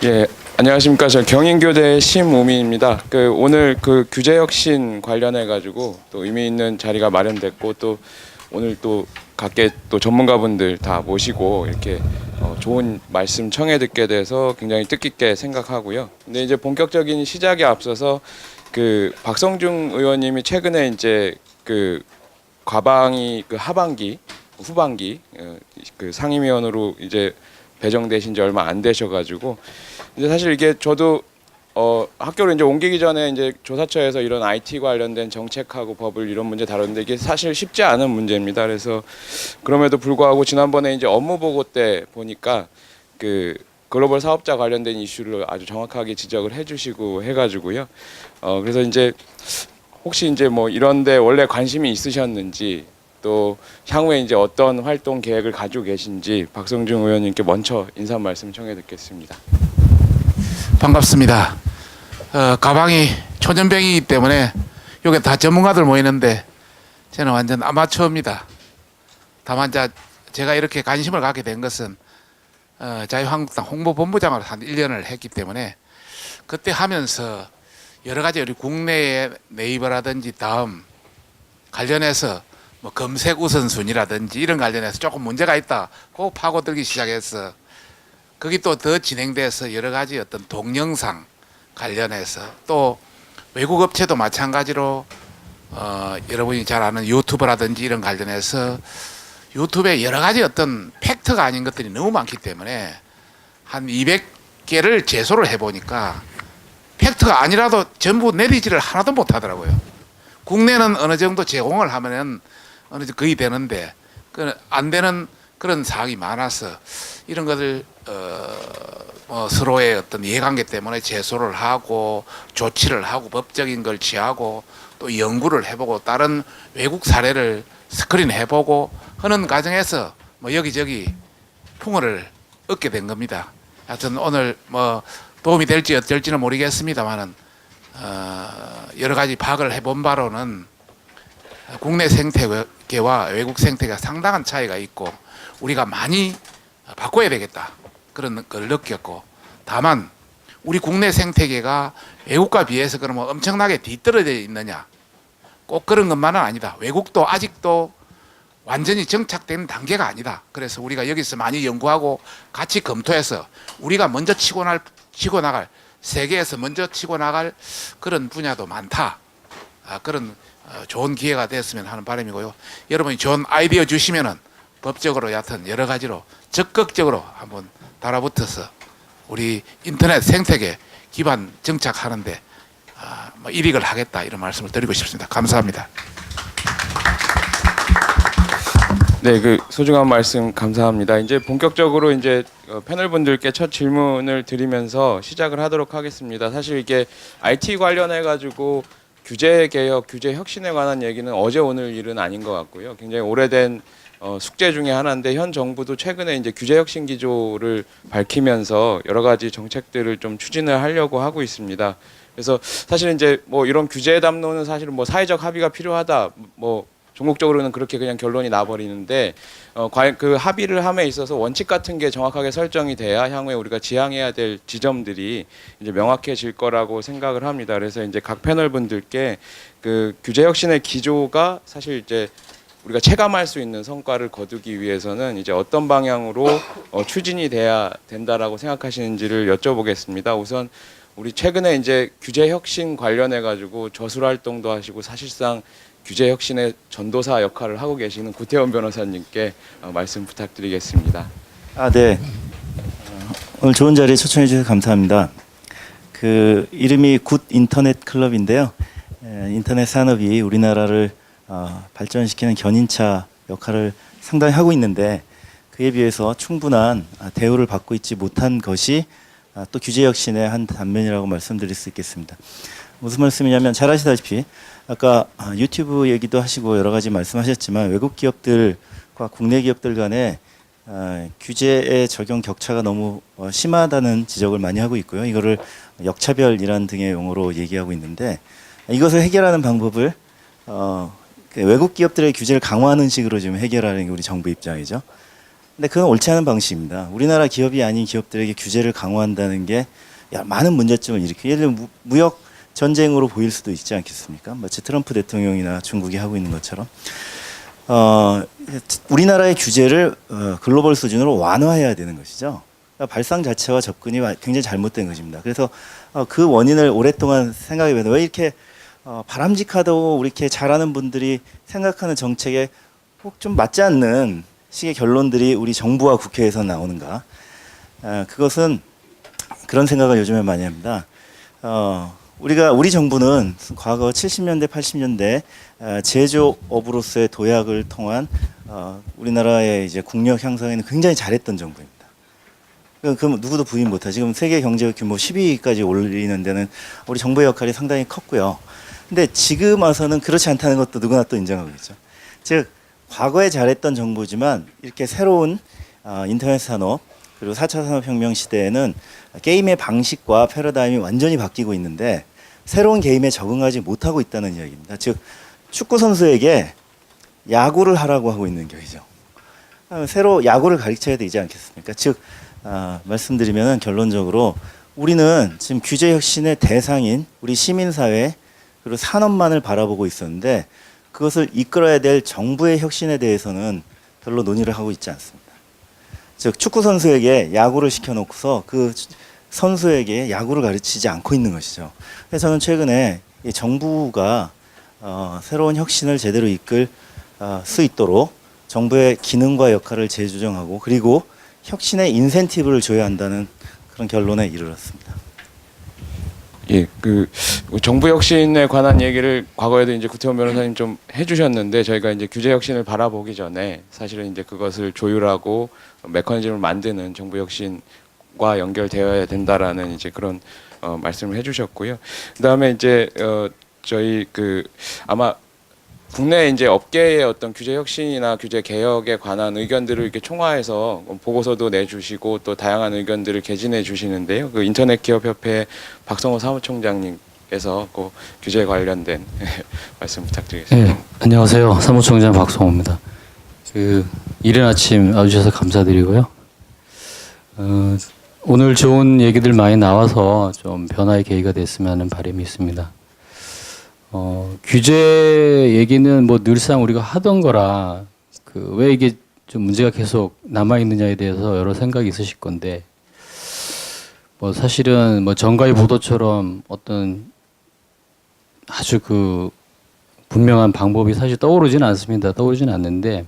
예, 안녕하십니까. 저 경인교대 심우민입니다. 오늘 규제 혁신 관련해 가지고 또 의미 있는 자리가 마련됐고, 또 오늘 또 각계 또 전문가분들 다 모시고 이렇게 좋은 말씀 청해 듣게 돼서 굉장히 뜻깊게 생각하고요. 근데 이제 본격적인 시작에 앞서서 박성중 의원님이 최근에 이제 과방위 하반기 후반기 상임위원으로 이제 배정되신 지 얼마 안 되셔가지고, 이제 사실 이게 저도 학교를 이제 옮기기 전에 이제 조사처에서 이런 IT 관련된 정책하고 법을 이런 문제 다뤘는데 이게 사실 쉽지 않은 문제입니다. 그래서 그럼에도 불구하고 지난번에 이제 업무 보고 때 보니까 글로벌 사업자 관련된 이슈를 아주 정확하게 지적을 해주시고 해가지고요. 그래서 이제 혹시 이제 뭐 이런데 원래 관심이 있으셨는지, 또 향후에 이제 어떤 활동 계획을 가지고 계신지 박성중 의원님께 먼저 인사 말씀 청해 듣겠습니다. 반갑습니다. 가방이 초년병이기 때문에 여기 다 전문가들 모이는데 저는 완전 아마추어입니다. 다만 제가 이렇게 관심을 갖게 된 것은 자유한국당 홍보본부장으로 한 1년을 했기 때문에 그때 하면서 여러 가지 우리 국내의 네이버라든지 다음 관련해서 뭐 검색 우선순위라든지 이런 관련해서 조금 문제가 있다. 그 파고들기 시작해서 거기 또 더 진행돼서 여러 가지 어떤 동영상 관련해서 또 외국 업체도 마찬가지로 여러분이 잘 아는 유튜브라든지 이런 관련해서 유튜브에 여러 가지 어떤 팩트가 아닌 것들이 너무 많기 때문에 한 200개를 제소를 해보니까 팩트가 아니라도 전부 내리지를 하나도 못하더라고요. 국내는 어느 정도 제공을 하면은 어느 정도 거의 되는데 안 되는 그런 사항이 많아서 이런 것을 서로의 어떤 이해관계 때문에 제소를 하고 조치를 하고 법적인 걸 취하고 또 연구를 해보고 다른 외국 사례를 스크린 해보고 하는 과정에서 뭐 여기저기 풍어를 얻게 된 겁니다. 하여튼 오늘 뭐 도움이 될지 어쩔지는 모르겠습니다만은 여러 가지 파악을 해본 바로는 국내 생태계와 외국 생태계가 상당한 차이가 있고 우리가 많이 바꿔야 되겠다 그런 걸 느꼈고, 다만 우리 국내 생태계가 외국과 비해서 그러면 엄청나게 뒤떨어져 있느냐, 꼭 그런 것만은 아니다. 외국도 아직도 완전히 정착된 단계가 아니다. 그래서 우리가 여기서 많이 연구하고 같이 검토해서 우리가 먼저 치고 나갈, 세계에서 먼저 치고 나갈 그런 분야도 많다. 그런 좋은 기회가 됐으면 하는 바람이고요. 여러분이 좋은 아이디어 주시면은 법적으로 여하튼 여러 가지로 적극적으로 한번 달아붙어서 우리 인터넷 생태계 기반 정착하는데 일익을 하겠다, 이런 말씀을 드리고 싶습니다. 감사합니다. 네, 소중한 말씀 감사합니다. 이제 본격적으로 이제 패널 분들께 첫 질문을 드리면서 시작을 하도록 하겠습니다. 사실 이게 IT 관련해 가지고 규제 개혁, 규제 혁신에 관한 얘기는 어제 오늘 일은 아닌 것 같고요. 굉장히 오래된 숙제 중에 하나인데, 현 정부도 최근에 이제 규제 혁신 기조를 밝히면서 여러 가지 정책들을 좀 추진을 하려고 하고 있습니다. 그래서 사실 이제 뭐 이런 규제 담론은 사실은 뭐 사회적 합의가 필요하다, 뭐 종국적으로는 그렇게 그냥 결론이 나버리는데, 과연 그 합의를 함에 있어서 원칙 같은 게 정확하게 설정이 돼야 향후에 우리가 지향해야 될 지점들이 이제 명확해질 거라고 생각을 합니다. 그래서 이제 각 패널 분들께 규제 혁신의 기조가 사실 이제 우리가 체감할 수 있는 성과를 거두기 위해서는 이제 어떤 방향으로 추진이 돼야 된다라고 생각하시는지를 여쭤보겠습니다. 우선 우리 최근에 이제 규제 혁신 관련해 가지고 저술 활동도 하시고 사실상 규제 혁신의 전도사 역할을 하고 계시는 구태원 변호사님께 말씀 부탁드리겠습니다. 네. 오늘 좋은 자리에 초청해 주셔서 감사합니다. 이름이 굿 인터넷 클럽인데요. 인터넷 산업이 우리나라를 발전시키는 견인차 역할을 상당히 하고 있는데, 그에 비해서 충분한 대우를 받고 있지 못한 것이 또 규제 혁신의 한 단면이라고 말씀드릴 수 있겠습니다. 무슨 말씀이냐면, 잘 아시다시피 아까 유튜브 얘기도 하시고 여러 가지 말씀하셨지만 외국 기업들과 국내 기업들 간에 규제의 적용 격차가 너무 심하다는 지적을 많이 하고 있고요. 이거를 역차별이라는 등의 용어로 얘기하고 있는데, 이것을 해결하는 방법을 외국 기업들의 규제를 강화하는 식으로 지금 해결하는 게 우리 정부 입장이죠. 근데 그건 옳지 않은 방식입니다. 우리나라 기업이 아닌 기업들에게 규제를 강화한다는 게 많은 문제점을 일으켜. 예를 들면 무역 전쟁으로 보일 수도 있지 않겠습니까? 마치 트럼프 대통령이나 중국이 하고 있는 것처럼. 우리나라의 규제를 글로벌 수준으로 완화해야 되는 것이죠. 그러니까 발상 자체와 접근이 굉장히 잘못된 것입니다. 그래서 그 원인을 오랫동안 생각해보면 왜 이렇게 바람직하다고 이렇게 잘하는 분들이 생각하는 정책에 꼭 좀 맞지 않는 식의 결론들이 우리 정부와 국회에서 나오는가? 그것은 그런 생각을 요즘에 많이 합니다. 우리 정부는 과거 70년대, 80년대 제조업으로서의 도약을 통한 우리나라의 이제 국력 향상에는 굉장히 잘했던 정부입니다. 그 누구도 부인 못하. 지금 세계 경제 규모 10위까지 올리는 데는 우리 정부의 역할이 상당히 컸고요. 근데 지금 와서는 그렇지 않다는 것도 누구나 또 인정하고 있죠. 즉 과거에 잘했던 정부지만 이렇게 새로운 인터넷 산업 그리고 4차 산업혁명 시대에는 게임의 방식과 패러다임이 완전히 바뀌고 있는데 새로운 게임에 적응하지 못하고 있다는 이야기입니다. 즉 축구 선수에게 야구를 하라고 하고 있는 격이죠. 새로 야구를 가르쳐야 되지 않겠습니까? 즉 말씀드리면 결론적으로 우리는 지금 규제 혁신의 대상인 우리 시민사회 그리고 산업만을 바라보고 있었는데 그것을 이끌어야 될 정부의 혁신에 대해서는 별로 논의를 하고 있지 않습니다. 즉 축구 선수에게 야구를 시켜놓고서 그 선수에게 야구를 가르치지 않고 있는 것이죠. 그래서 저는 최근에 이 정부가 새로운 혁신을 제대로 이끌 수 있도록 정부의 기능과 역할을 재조정하고 그리고 혁신의 인센티브를 줘야 한다는 그런 결론에 이르렀습니다. 예, 그 정부 혁신에 관한 얘기를 과거에도 이제 구태원 변호사님 좀 해주셨는데 저희가 이제 규제 혁신을 바라보기 전에 사실은 이제 그것을 조율하고 메커니즘을 만드는 정부 혁신과 연결되어야 된다라는 이제 그런 말씀을 해주셨고요. 그다음에 이제 저희 아마 국내 이제 업계의 어떤 규제 혁신이나 규제 개혁에 관한 의견들을 이렇게 총화해서 보고서도 내주시고 또 다양한 의견들을 개진해 주시는데요. 그 인터넷 기업 협회 박성호 사무총장님께서 그 규제 관련된 말씀 부탁드리겠습니다. 네, 안녕하세요. 사무총장 박성호입니다. 이른 아침 와주셔서 감사드리고요. 오늘 좋은 얘기들 많이 나와서 좀 변화의 계기가 됐으면 하는 바람이 있습니다. 규제 얘기는 뭐 늘상 우리가 하던 거라 왜 이게 좀 문제가 계속 남아 있느냐에 대해서 여러 생각이 있으실 건데 뭐 사실은 뭐 정가의 보도처럼 어떤 아주 분명한 방법이 사실 떠오르지는 않습니다. 떠오르지는 않는데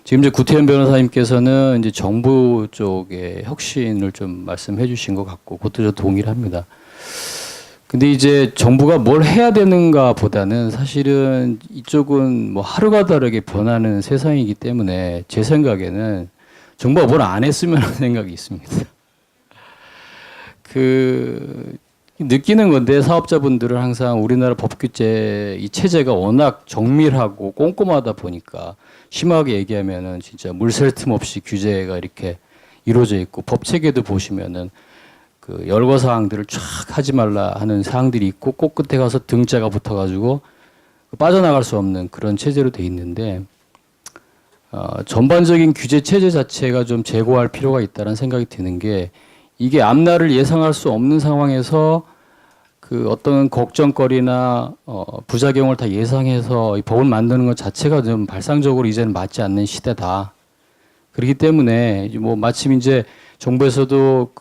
지금 이제 구태현 변호사님께서는 이제 정부 쪽의 혁신을 좀 말씀해 주신 것 같고 그것도 저 동의를 합니다. 근데 이제 정부가 뭘 해야 되는가 보다는 사실은 이쪽은 뭐 하루가 다르게 변하는 세상이기 때문에 제 생각에는 정부가 뭘 안 했으면 하는 생각이 있습니다. 느끼는 건데 사업자분들은 항상 우리나라 법규제 이 체제가 워낙 정밀하고 꼼꼼하다 보니까 심하게 얘기하면은 진짜 물샐 틈 없이 규제가 이렇게 이루어져 있고 법 체계도 보시면은 열거 사항들을 쫙 하지 말라 하는 사항들이 있고 꼭 끝에 가서 등자가 붙어가지고 빠져나갈 수 없는 그런 체제로 돼 있는데 전반적인 규제 체제 자체가 좀 재고할 필요가 있다는 생각이 드는 게 이게 앞날을 예상할 수 없는 상황에서 어떤 걱정거리나 부작용을 다 예상해서 이 법을 만드는 것 자체가 좀 발상적으로 이제는 맞지 않는 시대다. 그렇기 때문에 뭐 마침 이제 정부에서도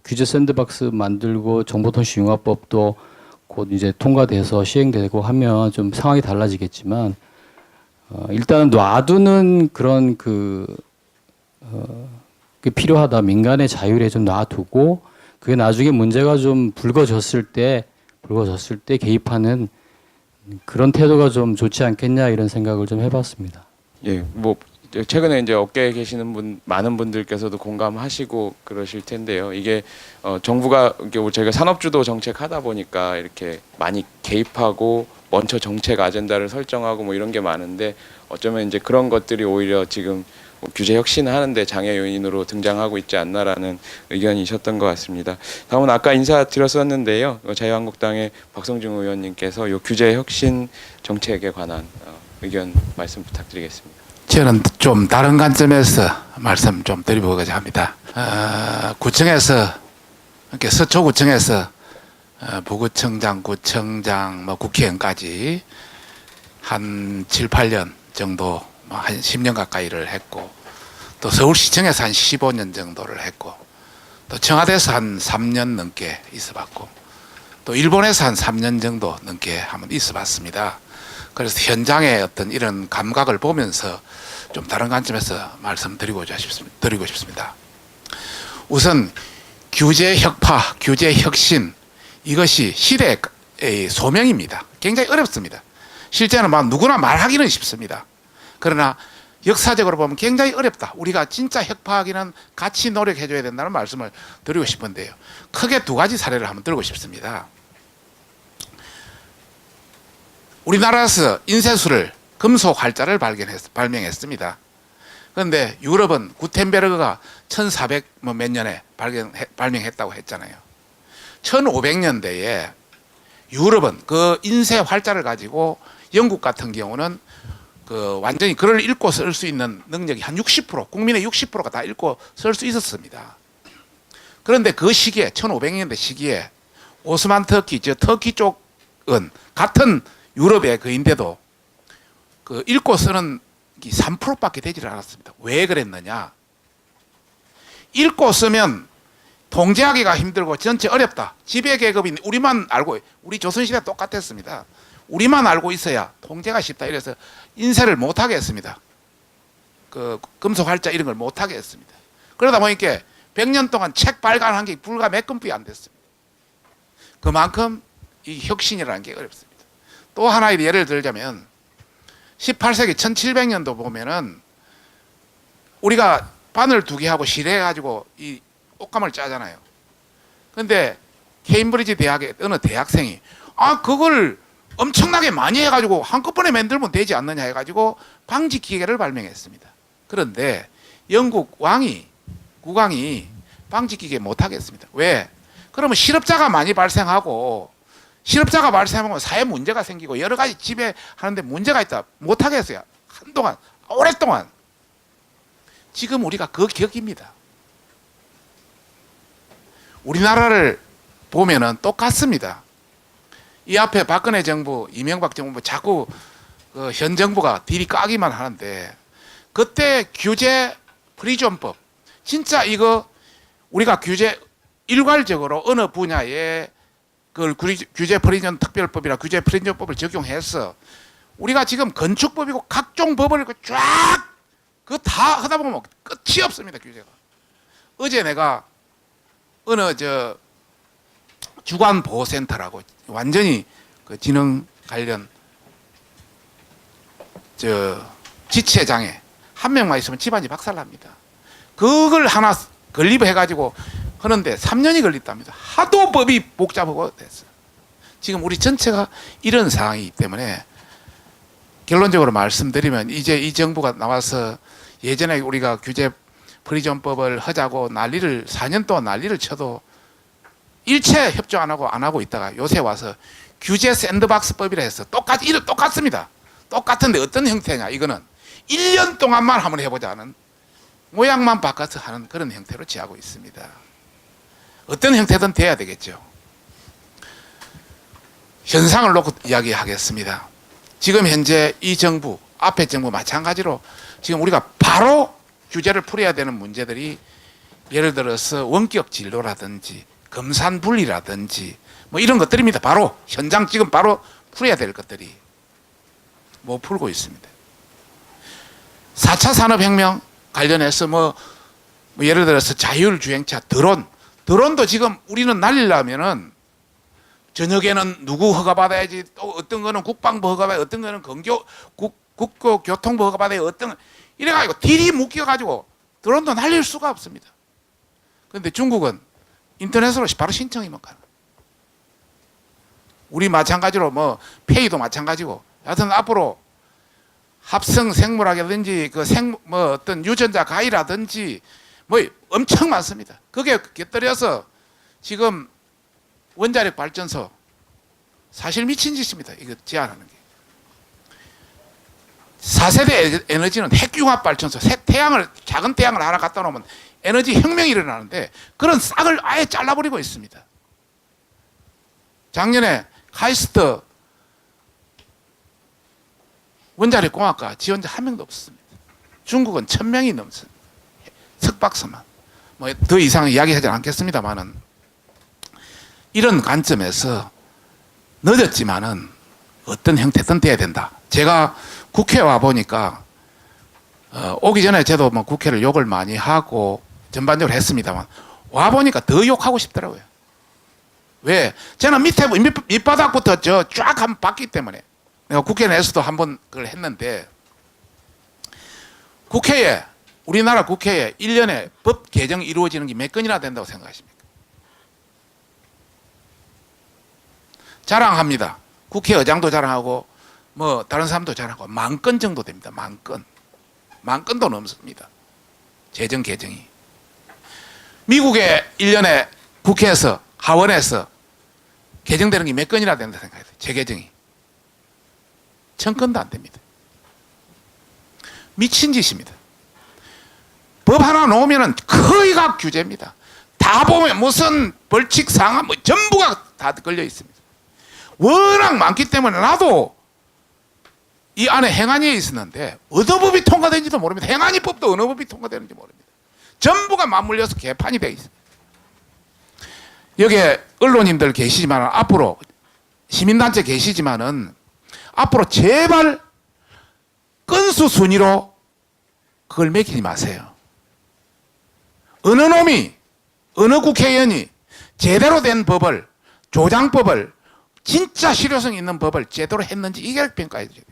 규제 샌드박스 만들고 정보통신융합법도 곧 이제 통과돼서 시행되고 하면 좀 상황이 달라지겠지만 일단은 놔두는 그런 필요하다. 민간의 자율에 좀 놔두고 그게 나중에 문제가 좀 불거졌을 때 개입하는 그런 태도가 좀 좋지 않겠냐 이런 생각을 좀 해봤습니다. 예, 뭐 최근에 이제 업계에 계시는 많은 분들께서도 공감하시고 그러실 텐데요. 이게 정부가 저희가 산업주도 정책하다 보니까 이렇게 많이 개입하고 먼저 정책 아젠다를 설정하고 뭐 이런 게 많은데 어쩌면 이제 그런 것들이 오히려 지금 규제 혁신하는데 장애 요인으로 등장하고 있지 않나라는 의견이셨던 것 같습니다. 다음은 아까 인사드렸었는데요. 자유한국당의 박성중 의원님께서 이 규제 혁신 정책에 관한 의견 말씀 부탁드리겠습니다. 저는 좀 다른 관점에서 말씀 좀 드리고자 합니다. 구청에서 이렇게 서초구청에서 부구청장, 구청장, 뭐 국회의원까지 한 7, 8년 정도, 한 10년 가까이를 했고, 또 서울시청에서 한 15년 정도를 했고, 또 청와대에서 한 3년 넘게 있어봤고, 또 일본에서 한 3년 정도 넘게 한번 있어봤습니다. 그래서 현장의 어떤 이런 감각을 보면서 좀 다른 관점에서 말씀드리고 싶습니다. 우선 규제 혁파, 규제 혁신, 이것이 시대의 소명입니다. 굉장히 어렵습니다. 실제는 막 누구나 말하기는 쉽습니다. 그러나 역사적으로 보면 굉장히 어렵다. 우리가 진짜 혁파하기는 같이 노력해줘야 된다는 말씀을 드리고 싶은데요. 크게 두 가지 사례를 한번 들고 싶습니다. 우리나라에서 인쇄술을 금속 활자를 발명했습니다. 그런데 유럽은 구텐베르그가 1400 몇 년에 발명했다고 했잖아요. 1500년대에 유럽은 그 인쇄 활자를 가지고 영국 같은 경우는 그 완전히 글을 읽고 쓸 수 있는 능력이 한 60%, 국민의 60%가 다 읽고 쓸 수 있었습니다. 그런데 그 시기에 1500년대 시기에 오스만 터키, 저 터키 쪽은 같은 유럽의 그인데도 그 읽고 쓰는 게 3%밖에 되질 않았습니다. 왜 그랬느냐? 읽고 쓰면 통제하기가 힘들고 전체 어렵다. 지배계급이 우리만 알고, 우리 조선시대 똑같았습니다. 우리만 알고 있어야 통제가 쉽다. 이래서 인쇄를 못하게 했습니다. 그 금속 활자 이런 걸 못하게 했습니다. 그러다 보니까 100년 동안 책 발간한 게 불과 몇 건뿐이 안 됐습니다. 그만큼 이 혁신이라는 게 어렵습니다. 또 하나의 예를 들자면 18세기 1700년도 보면은 우리가 바늘 2개 하고 실해가지고 이 옷감을 짜잖아요. 근데 케임브리지 대학의 어느 대학생이 그걸 엄청나게 많이 해가지고 한꺼번에 만들면 되지 않느냐 해가지고 방지 기계를 발명했습니다. 그런데 영국 국왕이 방지 기계 못하겠습니다. 왜? 그러면 실업자가 많이 발생하고 실업자가 발생하면 사회 문제가 생기고 여러 가지 지배하는데 문제가 있다. 못하겠어요. 한동안, 오랫동안. 지금 우리가 그 격입니다. 우리나라를 보면은 똑같습니다. 이 앞에 박근혜 정부, 이명박 정부 자꾸 그 현 정부가 딜이 까기만 하는데 그때 규제 프리존법 진짜 이거 우리가 규제 일괄적으로 어느 분야에 그 규제 프리존 특별법이나 규제 프리존법을 적용해서 우리가 지금 건축법이고 각종 법을 쫙 그 다 하다 보면 끝이 없습니다. 규제가. 어제 내가 어느 주간보호센터라고 완전히 그 지능 관련 지체장애 한 명만 있으면 집안이 박살납니다. 그걸 하나 건립해가지고 하는데 3년이 걸렸답니다. 하도 법이 복잡하고 됐어요. 지금 우리 전체가 이런 상황이기 때문에 결론적으로 말씀드리면 이제 이 정부가 나와서 예전에 우리가 규제 프리존법을 하자고 4년 동안 난리를 쳐도 일체 협조 안 하고 있다가 요새 와서 규제 샌드박스법이라 해서 똑같습니다. 똑같은데 어떤 형태냐? 이거는 1년 동안만 한번 해보자는 모양만 바꿔서 하는 그런 형태로 취하고 있습니다. 어떤 형태든 돼야 되겠죠. 현상을 놓고 이야기하겠습니다. 지금 현재 이 정부, 앞에 정부 마찬가지로 지금 우리가 바로 규제를 풀어야 되는 문제들이 예를 들어서 원격 진료라든지 검산분리라든지 뭐 이런 것들입니다. 바로 현장 지금 바로 풀어야 될 것들이 못 풀고 있습니다. 4차 산업혁명 관련해서 뭐 예를 들어서 자율주행차 드론도 지금 우리는 날리려면은 저녁에는 누구 허가받아야지, 또 어떤 거는 국방부 허가받아야, 어떤 거는 국교교통부 허가받아야, 이래가지고 딜이 묶여가지고 드론도 날릴 수가 없습니다. 그런데 중국은 인터넷으로 바로 신청이면 가능. 우리 마찬가지로 뭐 페이도 마찬가지고, 여하튼 앞으로 합성 생물학이라든지 뭐 어떤 유전자 가위라든지 뭐 엄청 많습니다. 그게 곁들여서 지금 원자력 발전소 사실 미친 짓입니다. 이거 제한하는 게. 4세대 에너지는 핵융합 발전소, 작은 태양을 하나 갖다 놓으면 에너지 혁명이 일어나는데 그런 싹을 아예 잘라버리고 있습니다. 작년에 카이스트 원자력공학과 지원자 한 명도 없습니다. 중국은 1000명이 넘습니다. 석박사만. 뭐 더 이상 이야기하지 않겠습니다만은 이런 관점에서 늦었지만은 어떤 형태든 돼야 된다. 제가 국회에 와 보니까 오기 전에 저도 뭐 국회를 욕을 많이 하고 전반적으로 했습니다만 와 보니까 더 욕하고 싶더라고요. 왜? 저는 밑바닥부터 저 쫙 한번 봤기 때문에 내가 국회 내에서도 한번 그걸 했는데 우리나라 국회에 1년에 법 개정이 이루어지는 게 몇 건이나 된다고 생각하십니까? 자랑합니다. 국회의장도 자랑하고 뭐 다른 사람도 자랑하고 10,000건 정도 됩니다. 10,000건. 10,000건도 넘습니다. 재정 개정이. 미국의 1년에 국회에서 하원에서 개정되는 게 몇 건이나 된다 생각해요. 재개정이. 1,000건도 안 됩니다. 미친 짓입니다. 법 하나 놓으면 거의 각 규제입니다. 다 보면 무슨 벌칙 상한 뭐 전부가 다 걸려 있습니다. 워낙 많기 때문에 나도 이 안에 행안위에 있었는데 어느 법이 통과되는지도 모릅니다. 행안위법도 어느 법이 통과되는지 모릅니다. 전부가 맞물려서 개판이 되어 있습니다. 여기에 언론님들 계시지만 앞으로 시민단체 계시지만은 앞으로 제발 건수 순위로 그걸 매기지 마세요. 어느 놈이 어느 국회의원이 제대로 된 법을 조장법을 진짜 실효성 있는 법을 제대로 했는지 이게 평가해야 돼요.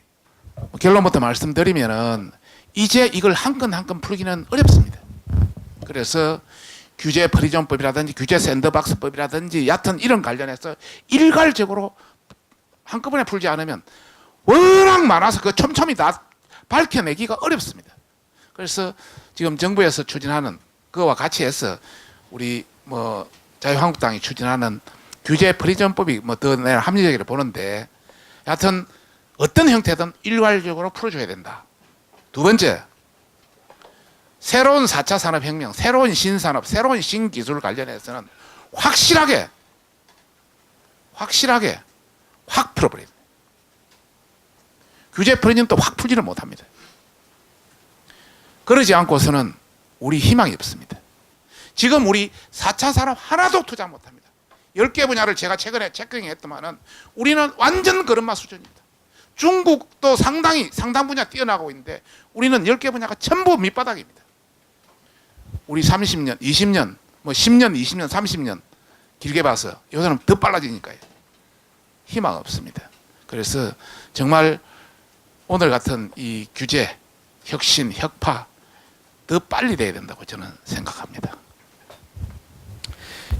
결론부터 말씀드리면은 이제 이걸 한 건 한 건 풀기는 어렵습니다. 그래서 규제 프리즘법이라든지 규제 샌드박스법이라든지 여하튼 이런 관련해서 일괄적으로 한꺼번에 풀지 않으면 워낙 많아서 그 촘촘히 다 밝혀내기가 어렵습니다. 그래서 지금 정부에서 추진하는 그거와 같이 해서 우리 뭐 자유한국당이 추진하는 규제 프리즘법이 뭐 더 내가 합리적이라 보는데 여하튼 어떤 형태든 일괄적으로 풀어줘야 된다. 두 번째, 새로운 4차 산업혁명, 새로운 신산업, 새로운 신기술 관련해서는 확실하게 확 풀어버려야 돼요. 규제 프리즘도 확 풀지를 못합니다. 그러지 않고서는 우리 희망이 없습니다. 지금 우리 4차 산업 하나도 투자 못합니다. 10개 분야를 제가 최근에 체크했더만은 우리는 완전 걸음마 수준입니다. 중국도 상당 분야 뛰어나가고 있는데 우리는 10개 분야가 전부 밑바닥입니다. 우리 30년, 20년, 뭐 10년, 20년, 30년 길게 봐서 요새는 더 빨라지니까요. 희망 없습니다. 그래서 정말 오늘 같은 이 규제, 혁신, 혁파 더 빨리 돼야 된다고 저는 생각합니다.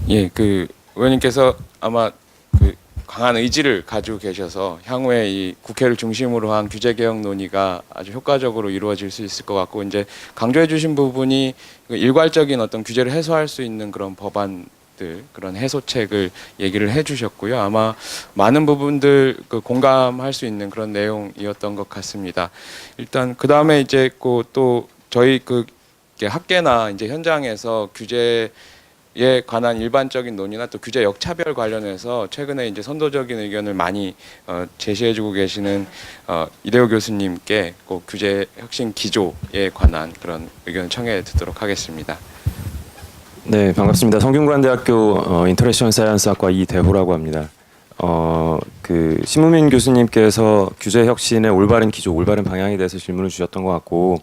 예, 그 의원님께서 아마 그 강한 의지를 가지고 계셔서 향후에 이 국회를 중심으로 한 규제 개혁 논의가 아주 효과적으로 이루어질 수 있을 것 같고, 이제 강조해 주신 부분이 그 일괄적인 어떤 규제를 해소할 수 있는 그런 법안들, 그런 해소책을 얘기를 해주셨고요. 아마 많은 부분들 그 공감할 수 있는 그런 내용이었던 것 같습니다. 일단 그 다음에 이제 또 저희 그 학계나 이제 현장에서 규제에 관한 일반적인 논의나 또 규제 역차별 관련해서 최근에 이제 선도적인 의견을 많이 제시해주고 계시는 이대호 교수님께 꼭 규제 혁신 기조에 관한 그런 의견을 청해 듣도록 하겠습니다. 네, 반갑습니다. 성균관대학교 인터랙션 사이언스학과 이대호라고 합니다. 그 심우민 교수님께서 규제 혁신의 올바른 기조, 올바른 방향에 대해서 질문을 주셨던 것 같고,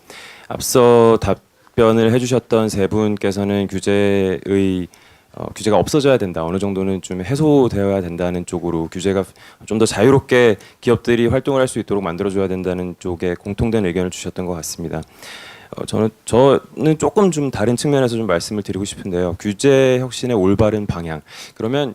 앞서 답변을 해주셨던 세 분께서는 규제가 없어져야 된다, 어느 정도는 좀 해소되어야 된다는 쪽으로, 규제가 좀 더 자유롭게 기업들이 활동을 할 수 있도록 만들어줘야 된다는 쪽에 공통된 의견을 주셨던 것 같습니다. 저는 조금 좀 다른 측면에서 좀 말씀을 드리고 싶은데요. 규제 혁신의 올바른 방향. 그러면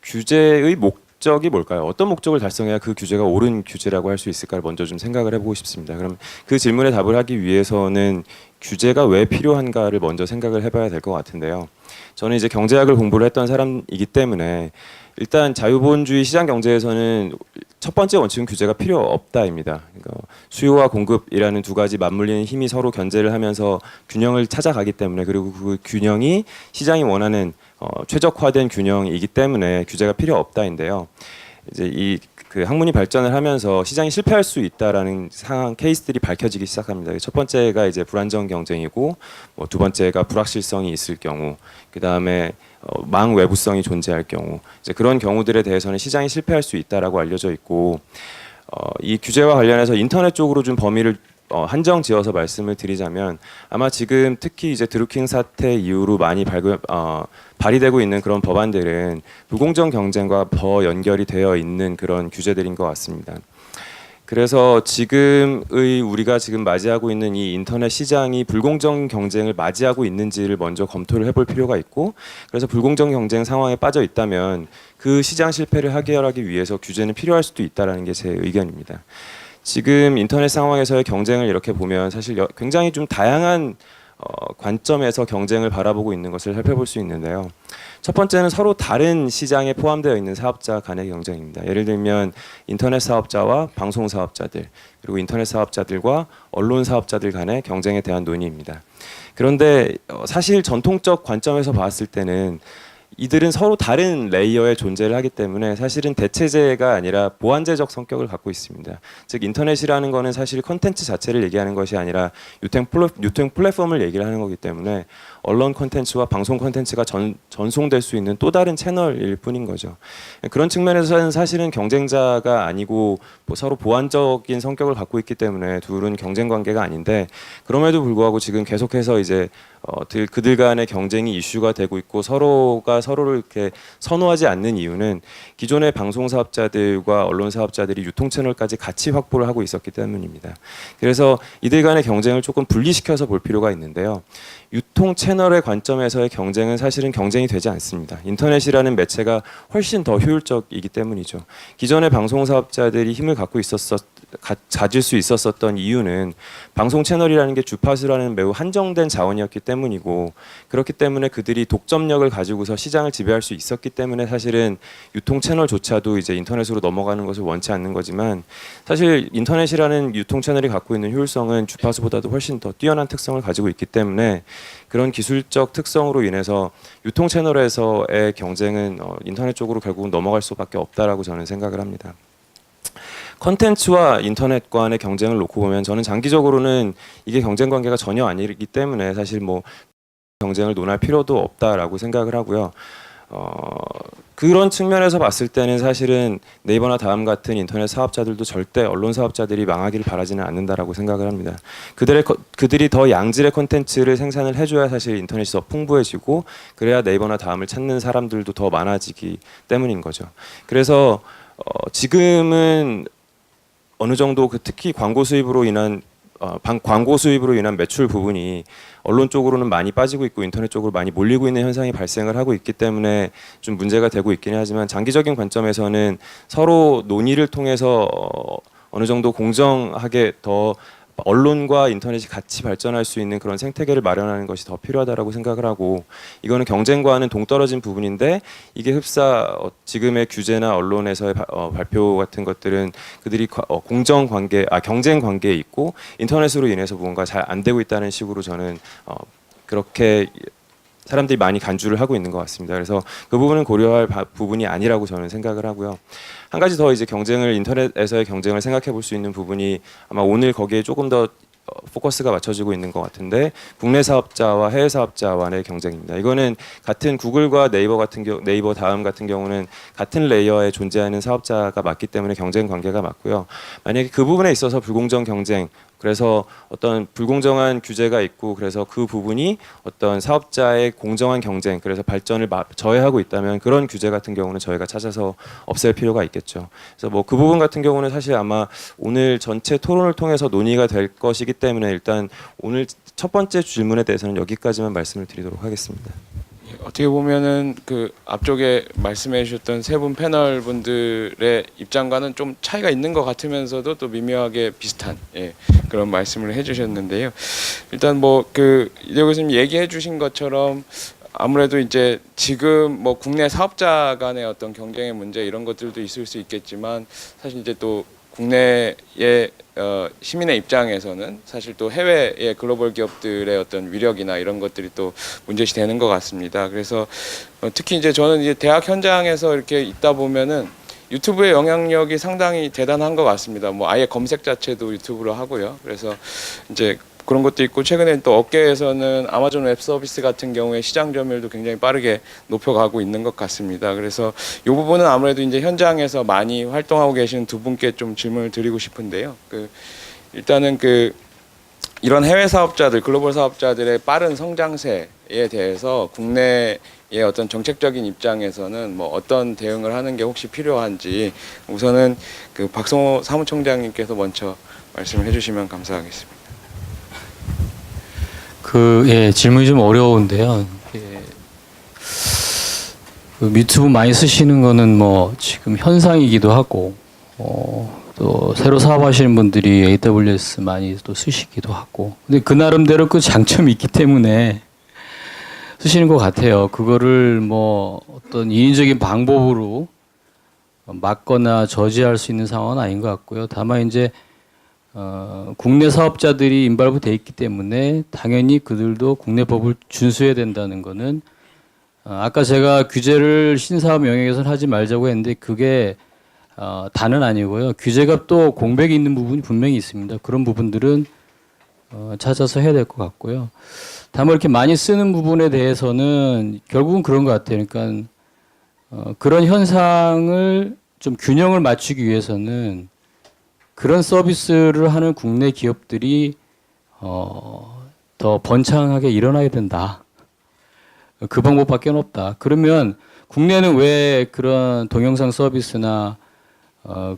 규제의 목적이 뭘까요? 어떤 목적을 달성해야 그 규제가 옳은 규제라고 할 수 있을까를 먼저 좀 생각을 해보고 싶습니다. 그럼 그 질문에 답을 하기 위해서는 규제가 왜 필요한가를 먼저 생각을 해봐야 될 것 같은데요. 저는 이제 경제학을 공부를 했던 사람이기 때문에 일단 자유보건주의 시장 경제에서는 첫 번째 원칙은 규제가 필요 없다입니다. 그러니까 수요와 공급이라는 두 가지 맞물리는 힘이 서로 견제를 하면서 균형을 찾아가기 때문에, 그리고 그 균형이 시장이 원하는 최적화된 균형이기 때문에 규제가 필요 없다인데요. 이제 그 학문이 발전을 하면서 시장이 실패할 수 있다라는 상황 케이스들이 밝혀지기 시작합니다. 첫 번째가 이제 불안정 경쟁이고, 뭐 두 번째가 불확실성이 있을 경우, 그 다음에 망 외부성이 존재할 경우, 이제 그런 경우들에 대해서는 시장이 실패할 수 있다라고 알려져 있고, 이 규제와 관련해서 인터넷 쪽으로 좀 범위를 한정 지어서 말씀을 드리자면, 아마 지금 특히 이제 드루킹 사태 이후로 많이 발의되고 있는 그런 법안들은 불공정 경쟁과 더 연결이 되어 있는 그런 규제들인 것 같습니다. 그래서 지금의 우리가 지금 맞이하고 있는 이 인터넷 시장이 불공정 경쟁을 맞이하고 있는지를 먼저 검토를 해볼 필요가 있고, 그래서 불공정 경쟁 상황에 빠져 있다면 그 시장 실패를 해결하기 위해서 규제는 필요할 수도 있다라는 게 제 의견입니다. 지금 인터넷 상황에서의 경쟁을 이렇게 보면 사실 굉장히 좀 다양한 관점에서 경쟁을 바라보고 있는 것을 살펴볼 수 있는데요. 첫 번째는 서로 다른 시장에 포함되어 있는 사업자 간의 경쟁입니다. 예를 들면 인터넷 사업자와 방송 사업자들, 그리고 인터넷 사업자들과 언론 사업자들 간의 경쟁에 대한 논의입니다. 그런데 사실 전통적 관점에서 봤을 때는 이들은 서로 다른 레이어의 존재를 하기 때문에 사실은 대체제가 아니라 보완제적 성격을 갖고 있습니다. 즉 인터넷이라는 거는 사실 콘텐츠 자체를 얘기하는 것이 아니라 유통 플랫폼을 얘기를 하는 거기 때문에 언론 콘텐츠와 방송 콘텐츠가 전송될 수 있는 또 다른 채널일 뿐인 거죠. 그런 측면에서는 사실은 경쟁자가 아니고 뭐 서로 보완적인 성격을 갖고 있기 때문에 둘은 경쟁 관계가 아닌데, 그럼에도 불구하고 지금 계속해서 이제 그들 간의 경쟁이 이슈가 되고 있고 서로가 서로를 이렇게 선호하지 않는 이유는 기존의 방송 사업자들과 언론 사업자들이 유통 채널까지 같이 확보를 하고 있었기 때문입니다. 그래서 이들 간의 경쟁을 조금 분리시켜서 볼 필요가 있는데요. 유통 채널의 관점에서의 경쟁은 사실은 경쟁이 되지 않습니다. 인터넷이라는 매체가 훨씬 더 효율적이기 때문이죠. 기존의 방송 사업자들이 힘을 가질 수 있었던 이유는 방송 채널이라는 게 주파수라는 매우 한정된 자원이었기 때문이고, 그렇기 때문에 그들이 독점력을 가지고서 시장을 지배할 수 있었기 때문에 사실은 유통 채널조차도 이제 인터넷으로 넘어가는 것을 원치 않는 거지만, 사실 인터넷이라는 유통 채널이 갖고 있는 효율성은 주파수보다도 훨씬 더 뛰어난 특성을 가지고 있기 때문에 그런 기술적 특성으로 인해서 유통 채널에서의 경쟁은 인터넷 쪽으로 결국은 넘어갈 수밖에 없다라고 저는 생각을 합니다. 컨텐츠와 인터넷 간의 경쟁을 놓고 보면 저는 장기적으로는 이게 경쟁 관계가 전혀 아니기 때문에 사실 뭐 경쟁을 논할 필요도 없다라고 생각을 하고요. 그런 측면에서 봤을 때는 사실은 네이버나 다음 같은 인터넷 사업자들도 절대 언론 사업자들이 망하기를 바라지는 않는다라고 생각을 합니다. 그들이 더 양질의 콘텐츠를 생산을 해줘야 사실 인터넷이 더 풍부해지고, 그래야 네이버나 다음을 찾는 사람들도 더 많아지기 때문인 거죠. 그래서 지금은 어느 정도 특히 광고 수입으로 인한 매출 부분이 언론 쪽으로는 많이 빠지고 있고 인터넷 쪽으로 많이 몰리고 있는 현상이 발생을 하고 있기 때문에 좀 문제가 되고 있긴 하지만, 장기적인 관점에서는 서로 논의를 통해서 어느 정도 공정하게 더 언론과 인터넷이 같이 발전할 수 있는 그런 생태계를 마련하는 것이 더 필요하다라고 생각을 하고, 이거는 경쟁과는 동떨어진 부분인데, 이게 흡사 지금의 규제나 언론에서의 발표 같은 것들은 그들이 경쟁 관계에 있고 인터넷으로 인해서 뭔가 잘 안 되고 있다는 식으로 저는 그렇게 사람들이 많이 간주를 하고 있는 것 같습니다. 그래서 그 부분은 고려할 부분이 아니라고 저는 생각을 하고요. 한 가지 더 이제 인터넷에서의 경쟁을 생각해 볼 수 있는 부분이 아마 오늘 거기에 조금 더 포커스가 맞춰지고 있는 것 같은데, 국내 사업자와 해외 사업자 간의 경쟁입니다. 이거는 같은 구글과 네이버 다음 같은 경우는 같은 레이어에 존재하는 사업자가 맞기 때문에 경쟁 관계가 맞고요. 만약에 그 부분에 있어서 불공정 경쟁, 그래서 어떤 불공정한 규제가 있고, 그래서 그 부분이 어떤 사업자의 공정한 경쟁, 그래서 발전을 저해하고 있다면 그런 규제 같은 경우는 저희가 찾아서 없앨 필요가 있겠죠. 그래서 뭐 그 부분 같은 경우는 사실 아마 오늘 전체 토론을 통해서 논의가 될 것이기 때문에 일단 오늘 첫 번째 질문에 대해서는 여기까지만 말씀을 드리도록 하겠습니다. 어떻게 보면은 그 앞쪽에 말씀해 주셨던 세 분 패널 분들의 입장과는 좀 차이가 있는 것 같으면서도 또 미묘하게 비슷한 그런 말씀을 해주셨는데요. 일단 뭐 그 이대 교수님 얘기해 주신 것처럼 아무래도 이제 지금 뭐 국내 사업자 간의 어떤 경쟁의 문제 이런 것들도 있을 수 있겠지만 사실 이제 또 국내의 시민의 입장에서는 사실 또 해외의 글로벌 기업들의 어떤 위력이나 이런 것들이 또 문제시 되는 것 같습니다. 그래서 특히 이제 저는 이제 대학 현장에서 이렇게 있다 보면은 유튜브의 영향력이 상당히 대단한 것 같습니다. 뭐 아예 검색 자체도 유튜브로 하고요. 그래서 이제 그런 것도 있고 최근에 또 업계에서는 아마존 웹 서비스 같은 경우에 시장 점유율도 굉장히 빠르게 높여가고 있는 것 같습니다. 그래서 이 부분은 아무래도 이제 현장에서 많이 활동하고 계시는 두 분께 좀 질문을 드리고 싶은데요. 일단은 이런 해외 사업자들, 글로벌 사업자들의 빠른 성장세에 대해서 국내의 어떤 정책적인 입장에서는 뭐 어떤 대응을 하는 게 혹시 필요한지 우선은 박성호 사무총장님께서 먼저 말씀을 해주시면 감사하겠습니다. 예, 질문이 좀 어려운데요. 유튜브 많이 쓰시는 거는 뭐 지금 현상이기도 하고, 또 새로 사업하시는 분들이 AWS 많이 또 쓰시기도 하고, 근데 그 나름대로 그 장점이 있기 때문에 쓰시는 것 같아요. 그거를 뭐 어떤 인위적인 방법으로 막거나 저지할 수 있는 상황은 아닌 것 같고요. 다만 이제 국내 사업자들이 인발부 돼 있기 때문에 당연히 그들도 국내 법을 준수해야 된다는 거는 아까 제가 규제를 신사업 영역에서는 하지 말자고 했는데 그게 다는 아니고요. 규제가 또 공백이 있는 부분이 분명히 있습니다. 그런 부분들은 찾아서 해야 될 것 같고요. 다만 이렇게 많이 쓰는 부분에 대해서는 결국은 그런 것 같아요. 그러니까 그런 현상을 좀 균형을 맞추기 위해서는 그런 서비스를 하는 국내 기업들이 더 번창하게 일어나야 된다. 그 방법밖에 없다. 그러면 국내는 왜 그런 동영상 서비스나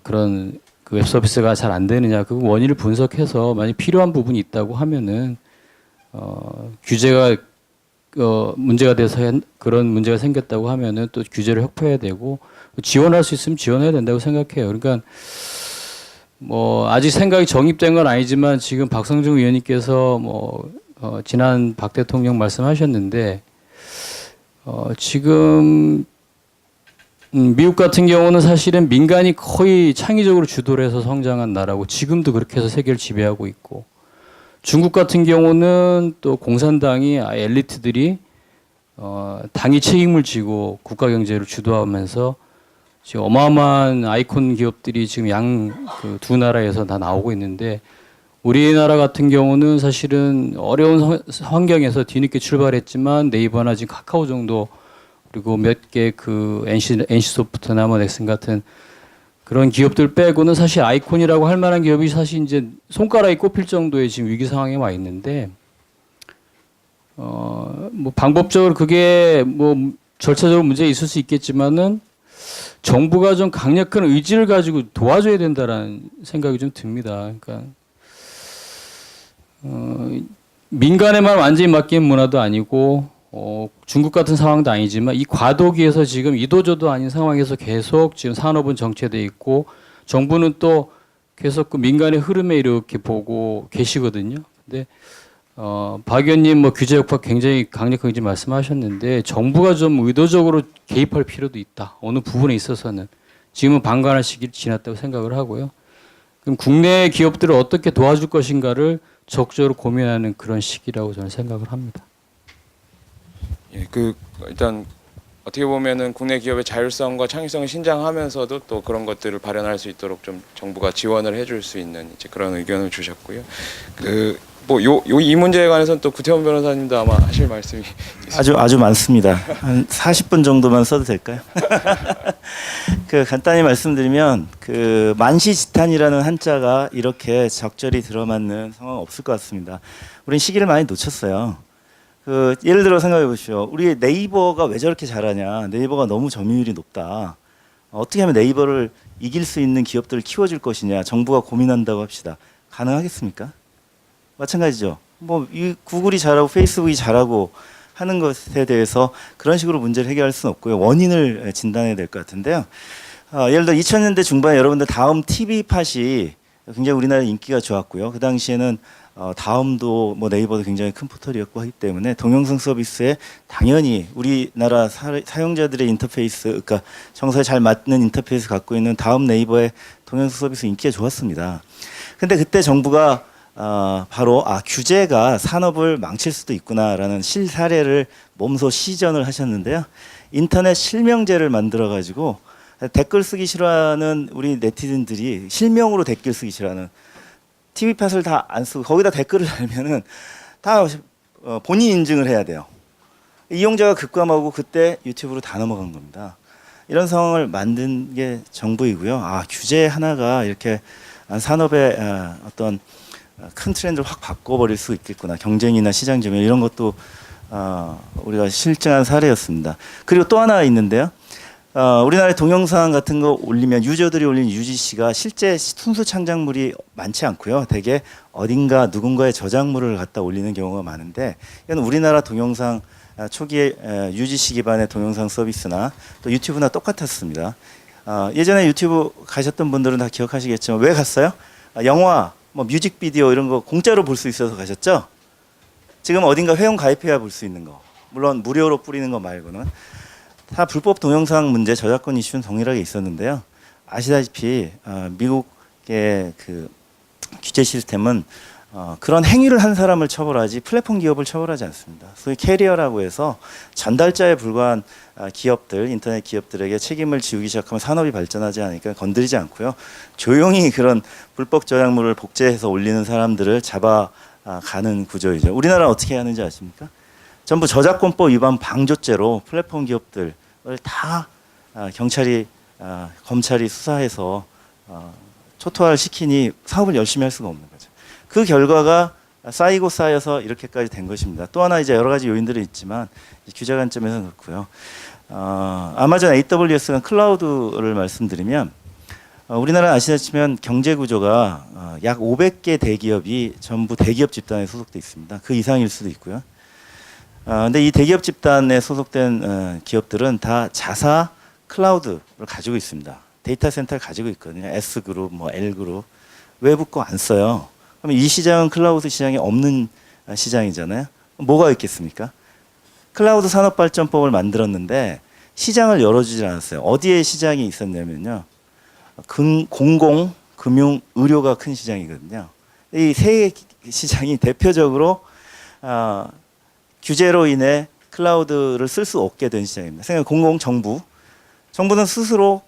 그런 그 웹 서비스가 잘 안 되느냐? 그 원인을 분석해서 만약 필요한 부분이 있다고 하면은 규제가 문제가 돼서 그런 문제가 생겼다고 하면은 또 규제를 혁파해야 되고 지원할 수 있으면 지원해야 된다고 생각해요. 그러니까 뭐 아직 생각이 정립된 건 아니지만 지금 박성중 의원님께서 지난 박 대통령 말씀하셨는데 지금 미국 같은 경우는 사실은 민간이 거의 창의적으로 주도를 해서 성장한 나라고 지금도 그렇게 해서 세계를 지배하고 있고 중국 같은 경우는 또 공산당이 엘리트들이 당이 책임을 지고 국가 경제를 주도하면서 지금 어마어마한 아이콘 기업들이 지금 그 두 나라에서 다 나오고 있는데 우리나라 같은 경우는 사실은 어려운 환경에서 뒤늦게 출발했지만 네이버나 지금 카카오 정도 그리고 몇 개 그 NC소프트나 뭐 넥슨 같은 그런 기업들 빼고는 사실 아이콘이라고 할 만한 기업이 사실 이제 손가락이 꼽힐 정도의 지금 위기 상황에 와 있는데 뭐 방법적으로 그게 뭐 절차적으로 문제 있을 수 있겠지만은 정부가 좀 강력한 의지를 가지고 도와줘야 된다라는 생각이 좀 듭니다. 그러니까 민간에만 완전히 맡기는 문화도 아니고 중국 같은 상황도 아니지만 이 과도기에서 지금 이도저도 아닌 상황에서 계속 지금 산업은 정체돼 있고 정부는 또 계속 그 민간의 흐름에 이렇게 보고 계시거든요. 근데 박 의원님 뭐 규제 역학 굉장히 강력하게 말씀하셨는데 정부가 좀 의도적으로 개입할 필요도 있다. 어느 부분에 있어서는 지금은 방관할 시기를 지났다고 생각을 하고요. 그럼 국내 기업들을 어떻게 도와줄 것인가를 적극적으로 고민하는 그런 시기라고 저는 생각을 합니다. 예, 일단 어떻게 보면은 국내 기업의 자율성과 창의성을 신장하면서도 또 그런 것들을 발현할 수 있도록 좀 정부가 지원을 해줄 수 있는 이제 그런 의견을 주셨고요. 이 문제에 관해서는 또 구태원 변호사님도 아마 하실 말씀이 아주 많습니다. 한 40분 정도만 써도 될까요? 간단히 말씀드리면 만시지탄이라는 한자가 이렇게 적절히 들어맞는 상황은 없을 것 같습니다. 우린 시기를 많이 놓쳤어요. 예를 들어 생각해 보십시오. 우리 네이버가 왜 저렇게 잘하냐? 네이버가 너무 점유율이 높다. 어떻게 하면 네이버를 이길 수 있는 기업들을 키워줄 것이냐? 정부가 고민한다고 합시다. 가능하겠습니까? 마찬가지죠. 이 구글이 잘하고 페이스북이 잘하고 하는 것에 대해서 그런 식으로 문제를 해결할 수는 없고요. 원인을 진단해야 될 것 같은데요. 예를 들어 2000년대 중반에 여러분들 다음 TV 팟이 굉장히 우리나라에 인기가 좋았고요. 그 당시에는 다음도 뭐 네이버도 굉장히 큰 포털이었고 하기 때문에 동영상 서비스에 당연히 우리나라 사용자들의 인터페이스, 그러니까 정서에 잘 맞는 인터페이스 갖고 있는 다음 네이버의 동영상 서비스 인기가 좋았습니다. 근데 그때 정부가 바로 규제가 산업을 망칠 수도 있구나라는 실사례를 몸소 시전을 하셨는데요. 인터넷 실명제를 만들어 가지고 댓글 쓰기 싫어하는 우리 네티즌들이 실명으로 댓글 쓰기 싫어하는 TV팟을 다 안 쓰고 거기다 댓글을 달면은 다 본인 인증을 해야 돼요. 이용자가 급감하고 그때 유튜브로 다 넘어간 겁니다. 이런 상황을 만든 게 정부이고요. 규제 하나가 이렇게 산업의 어떤 큰 트렌드를 확 바꿔버릴 수 있겠구나. 경쟁이나 시장 점유 이런 것도 우리가 실증한 사례였습니다. 그리고 또 하나 있는데요. 우리나라의 동영상 같은 거 올리면 유저들이 올린 UGC가 실제 순수 창작물이 많지 않고요. 대개 어딘가 누군가의 저작물을 갖다 올리는 경우가 많은데 이건 우리나라 동영상 초기에 UGC 기반의 동영상 서비스나 또 유튜브나 똑같았습니다. 예전에 유튜브 가셨던 분들은 다 기억하시겠지만 왜 갔어요? 영화, 뭐 뮤직비디오 이런 거 공짜로 볼 수 있어서 가셨죠? 지금 어딘가 회원 가입해야 볼 수 있는 거. 물론 무료로 뿌리는 거 말고는. 다 불법 동영상 문제, 저작권 이슈는 동일하게 있었는데요. 아시다시피 미국의 그 규제 시스템은 그런 행위를 한 사람을 처벌하지 플랫폼 기업을 처벌하지 않습니다. 소위 캐리어라고 해서 전달자에 불과한 기업들, 인터넷 기업들에게 책임을 지우기 시작하면 산업이 발전하지 않으니까 건드리지 않고요. 조용히 그런 불법 저작물을 복제해서 올리는 사람들을 잡아가는 구조이죠. 우리나라는 어떻게 하는지 아십니까? 전부 저작권법 위반 방조죄로 플랫폼 기업들을 다 경찰이 검찰이 수사해서 초토화를 시키니 사업을 열심히 할 수가 없는 거죠. 그 결과가 쌓이고 쌓여서 이렇게까지 된 것입니다. 또 하나 이제 여러 가지 요인들이 있지만 규제 관점에서는 그렇고요. 아마존 AWS가 클라우드를 말씀드리면 우리나라 아시다시피 경제 구조가 약 500개 대기업이 전부 대기업 집단에 소속돼 있습니다. 그 이상일 수도 있고요. 근데 이 대기업 집단에 소속된 기업들은 다 자사 클라우드를 가지고 있습니다. 데이터 센터를 가지고 있거든요. S그룹, 뭐 L그룹. 외부 거 안 써요. 그러면 이 시장은 클라우드 시장이 없는 시장이잖아요. 뭐가 있겠습니까? 클라우드 산업발전법을 만들었는데 시장을 열어주질 않았어요. 어디에 시장이 있었냐면요. 공공, 금융, 의료가 큰 시장이거든요. 이 세 시장이 대표적으로 규제로 인해 클라우드를 쓸 수 없게 된 시장입니다. 생각 정부는 스스로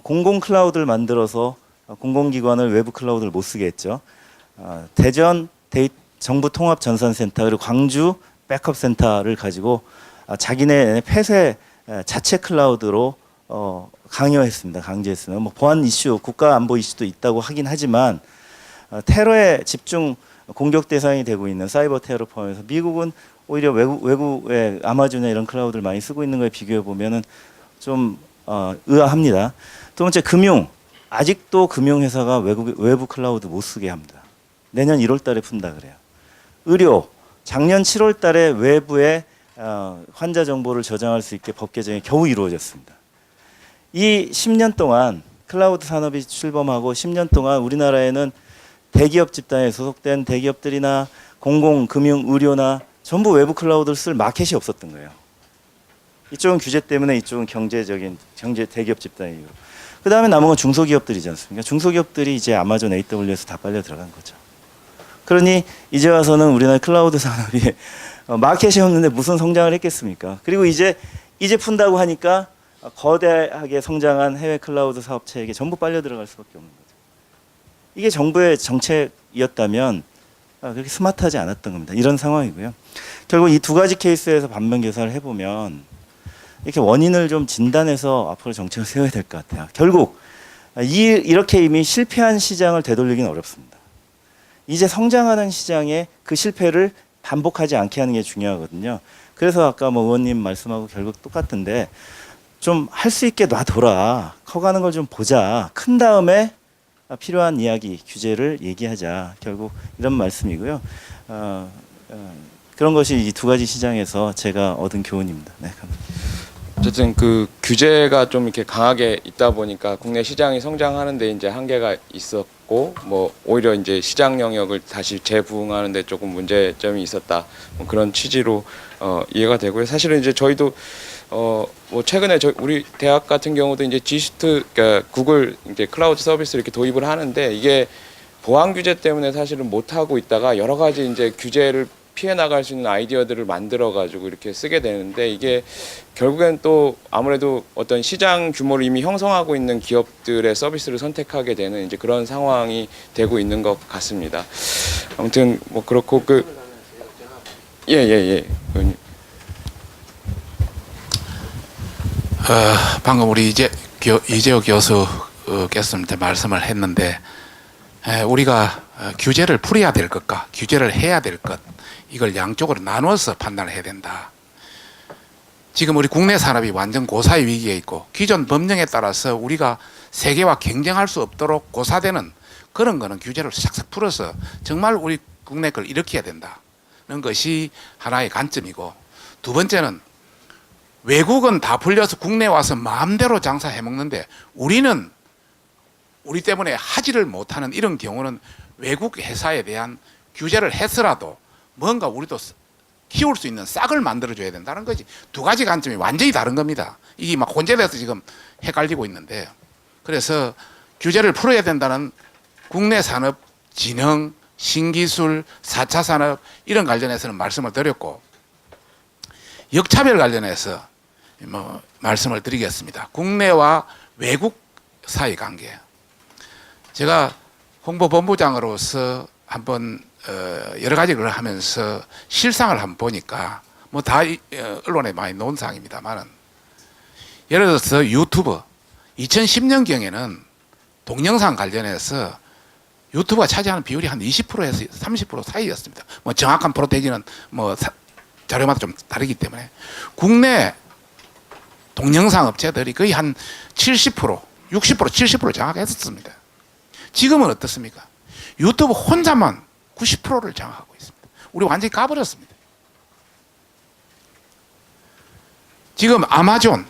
공공 클라우드를 만들어서 공공기관을 외부 클라우드를 못 쓰게 했죠. 대전 정부 통합 전산센터 그리고 광주 백업 센터를 가지고 자기네 폐쇄 자체 클라우드로 강요했습니다. 강제했습니다. 뭐 보안 이슈, 국가 안보 이슈도 있다고 하긴 하지만 테러에 집중 공격 대상이 되고 있는 사이버 테러 포함해서 미국은 오히려 외국의 아마존이나 이런 클라우드를 많이 쓰고 있는 거에 비교해 보면은 좀 의아합니다. 두 번째 금융. 아직도 금융회사가 외부 클라우드 못 쓰게 합니다. 내년 1월 달에 푼다 그래요. 의료. 작년 7월 달에 외부에 환자 정보를 저장할 수 있게 법 개정이 겨우 이루어졌습니다. 이 10년 동안 클라우드 산업이 출범하고 10년 동안 우리나라에는 대기업 집단에 소속된 대기업들이나 공공, 금융, 의료나 전부 외부 클라우드를 쓸 마켓이 없었던 거예요. 이쪽은 규제 때문에 이쪽은 경제 대기업 집단의 이유로. 그 다음에 남은 건 중소기업들이지 않습니까? 중소기업들이 이제 아마존 AWS 다 빨려 들어간 거죠. 그러니 이제 와서는 우리나라 클라우드 산업이 마켓이 없는데 무슨 성장을 했겠습니까? 그리고 이제 푼다고 하니까 거대하게 성장한 해외 클라우드 사업체에게 전부 빨려 들어갈 수밖에 없는 거죠. 이게 정부의 정책이었다면 그렇게 스마트하지 않았던 겁니다. 이런 상황이고요. 결국 이 두 가지 케이스에서 반면 교사를 해보면 이렇게 원인을 좀 진단해서 앞으로 정책을 세워야 될 것 같아요. 결국 이렇게 이미 실패한 시장을 되돌리기는 어렵습니다. 이제 성장하는 시장에 그 실패를 반복하지 않게 하는 게 중요하거든요. 그래서 아까 뭐 의원님 말씀하고 결국 똑같은데 좀 할 수 있게 놔둬라. 커가는 걸 좀 보자. 큰 다음에 필요한 이야기, 규제를 얘기하자. 결국 이런 말씀이고요. 그런 것이 이 두 가지 시장에서 제가 얻은 교훈입니다. 네, 감사합니다. 어쨌든 그 규제가 좀 이렇게 강하게 있다 보니까 국내 시장이 성장하는데 이제 한계가 있었고 뭐 오히려 이제 시장 영역을 다시 재부응하는데 조금 문제점이 있었다 뭐 그런 취지로 이해가 되고요. 사실은 이제 저희도 뭐 최근에 우리 대학 같은 경우도 이제 G수트 그러니까 구글 이제 클라우드 서비스 이렇게 도입을 하는데 이게 보안 규제 때문에 사실은 못 하고 있다가 여러 가지 이제 규제를 피해 나갈 수 있는 아이디어들을 만들어 가지고 이렇게 쓰게 되는데 이게 결국엔 또 아무래도 어떤 시장 규모를 이미 형성하고 있는 기업들의 서비스를 선택하게 되는 이제 그런 상황이 되고 있는 것 같습니다. 아무튼 뭐 그렇고 예예예. 방금 우리 이재호 교수께서 말씀을 했는데 우리가 규제를 풀어야 될 것과 규제를 해야 될 것 이걸 양쪽으로 나눠서 판단을 해야 된다. 지금 우리 국내 산업이 완전 고사의 위기에 있고 기존 법령에 따라서 우리가 세계와 경쟁할 수 없도록 고사되는 그런 거는 규제를 싹싹 풀어서 정말 우리 국내 걸 일으켜야 된다는 것이 하나의 관점이고, 두 번째는 외국은 다 풀려서 국내 와서 마음대로 장사해 먹는데 우리는 우리 때문에 하지를 못하는 이런 경우는 외국 회사에 대한 규제를 해서라도 뭔가 우리도 키울 수 있는 싹을 만들어줘야 된다는 거지. 두 가지 관점이 완전히 다른 겁니다. 이게 막 혼재돼서 지금 헷갈리고 있는데, 그래서 규제를 풀어야 된다는 국내 산업 진흥, 신기술, 4차 산업 이런 관련해서는 말씀을 드렸고, 역차별 관련해서 뭐 말씀을 드리겠습니다. 국내와 외국 사이 관계. 제가 홍보본부장으로서 한번 여러 가지 걸 하면서 실상을 한번 보니까 뭐 다 언론에 많이 나온 사항입니다만은, 예를 들어서 유튜브 2010년경에는 동영상 관련해서 유튜브가 차지하는 비율이 한 20%에서 30% 사이였습니다. 뭐 정확한 프로테이지는 뭐 자료마다 좀 다르기 때문에 국내 동영상 업체들이 거의 한 70%, 60%, 70% 장악했었습니다. 지금은 어떻습니까? 유튜브 혼자만 90%를 장악하고 있습니다. 우리 완전히 까버렸습니다. 지금 아마존